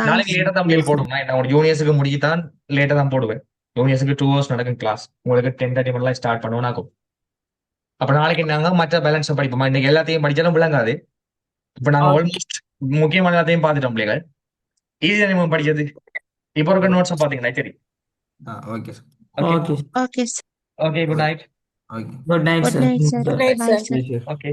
நாளைக்கு லேட்டா தான் பிளே போடுவோம். நான் உங்க ஜூனியர்ஸுக்கு முடிக்கத்தான் லேட்டா தான் போடுவேன். ஜூனியர்ஸுக்கு 2 hours நடக்கும் கிளாஸ். உங்களுக்கு 10:30 மணிலாம் ஸ்டார்ட் பண்ணுவோம் நாக்கும். அப்ப நாளைக்கு நாங்க மற்ற பேலன்ஸ படிப்போம். இன்னைக்கு எல்லாத்தையும் படிச்சாலும் விளங்காது. இப்ப நாங்க ஆல்மோஸ்ட் முக்கியமான எல்லாத்தையும் பார்த்துட்டோம் பிள்ளைகள். இதுதான் நம்ம படிச்சது. இப்போ இருக்க நோட்ஸை பாத்தீங்கன்னா சரி. Okay sir. Okay good night. Okay. Good night, sir. Good night, sir. Okay.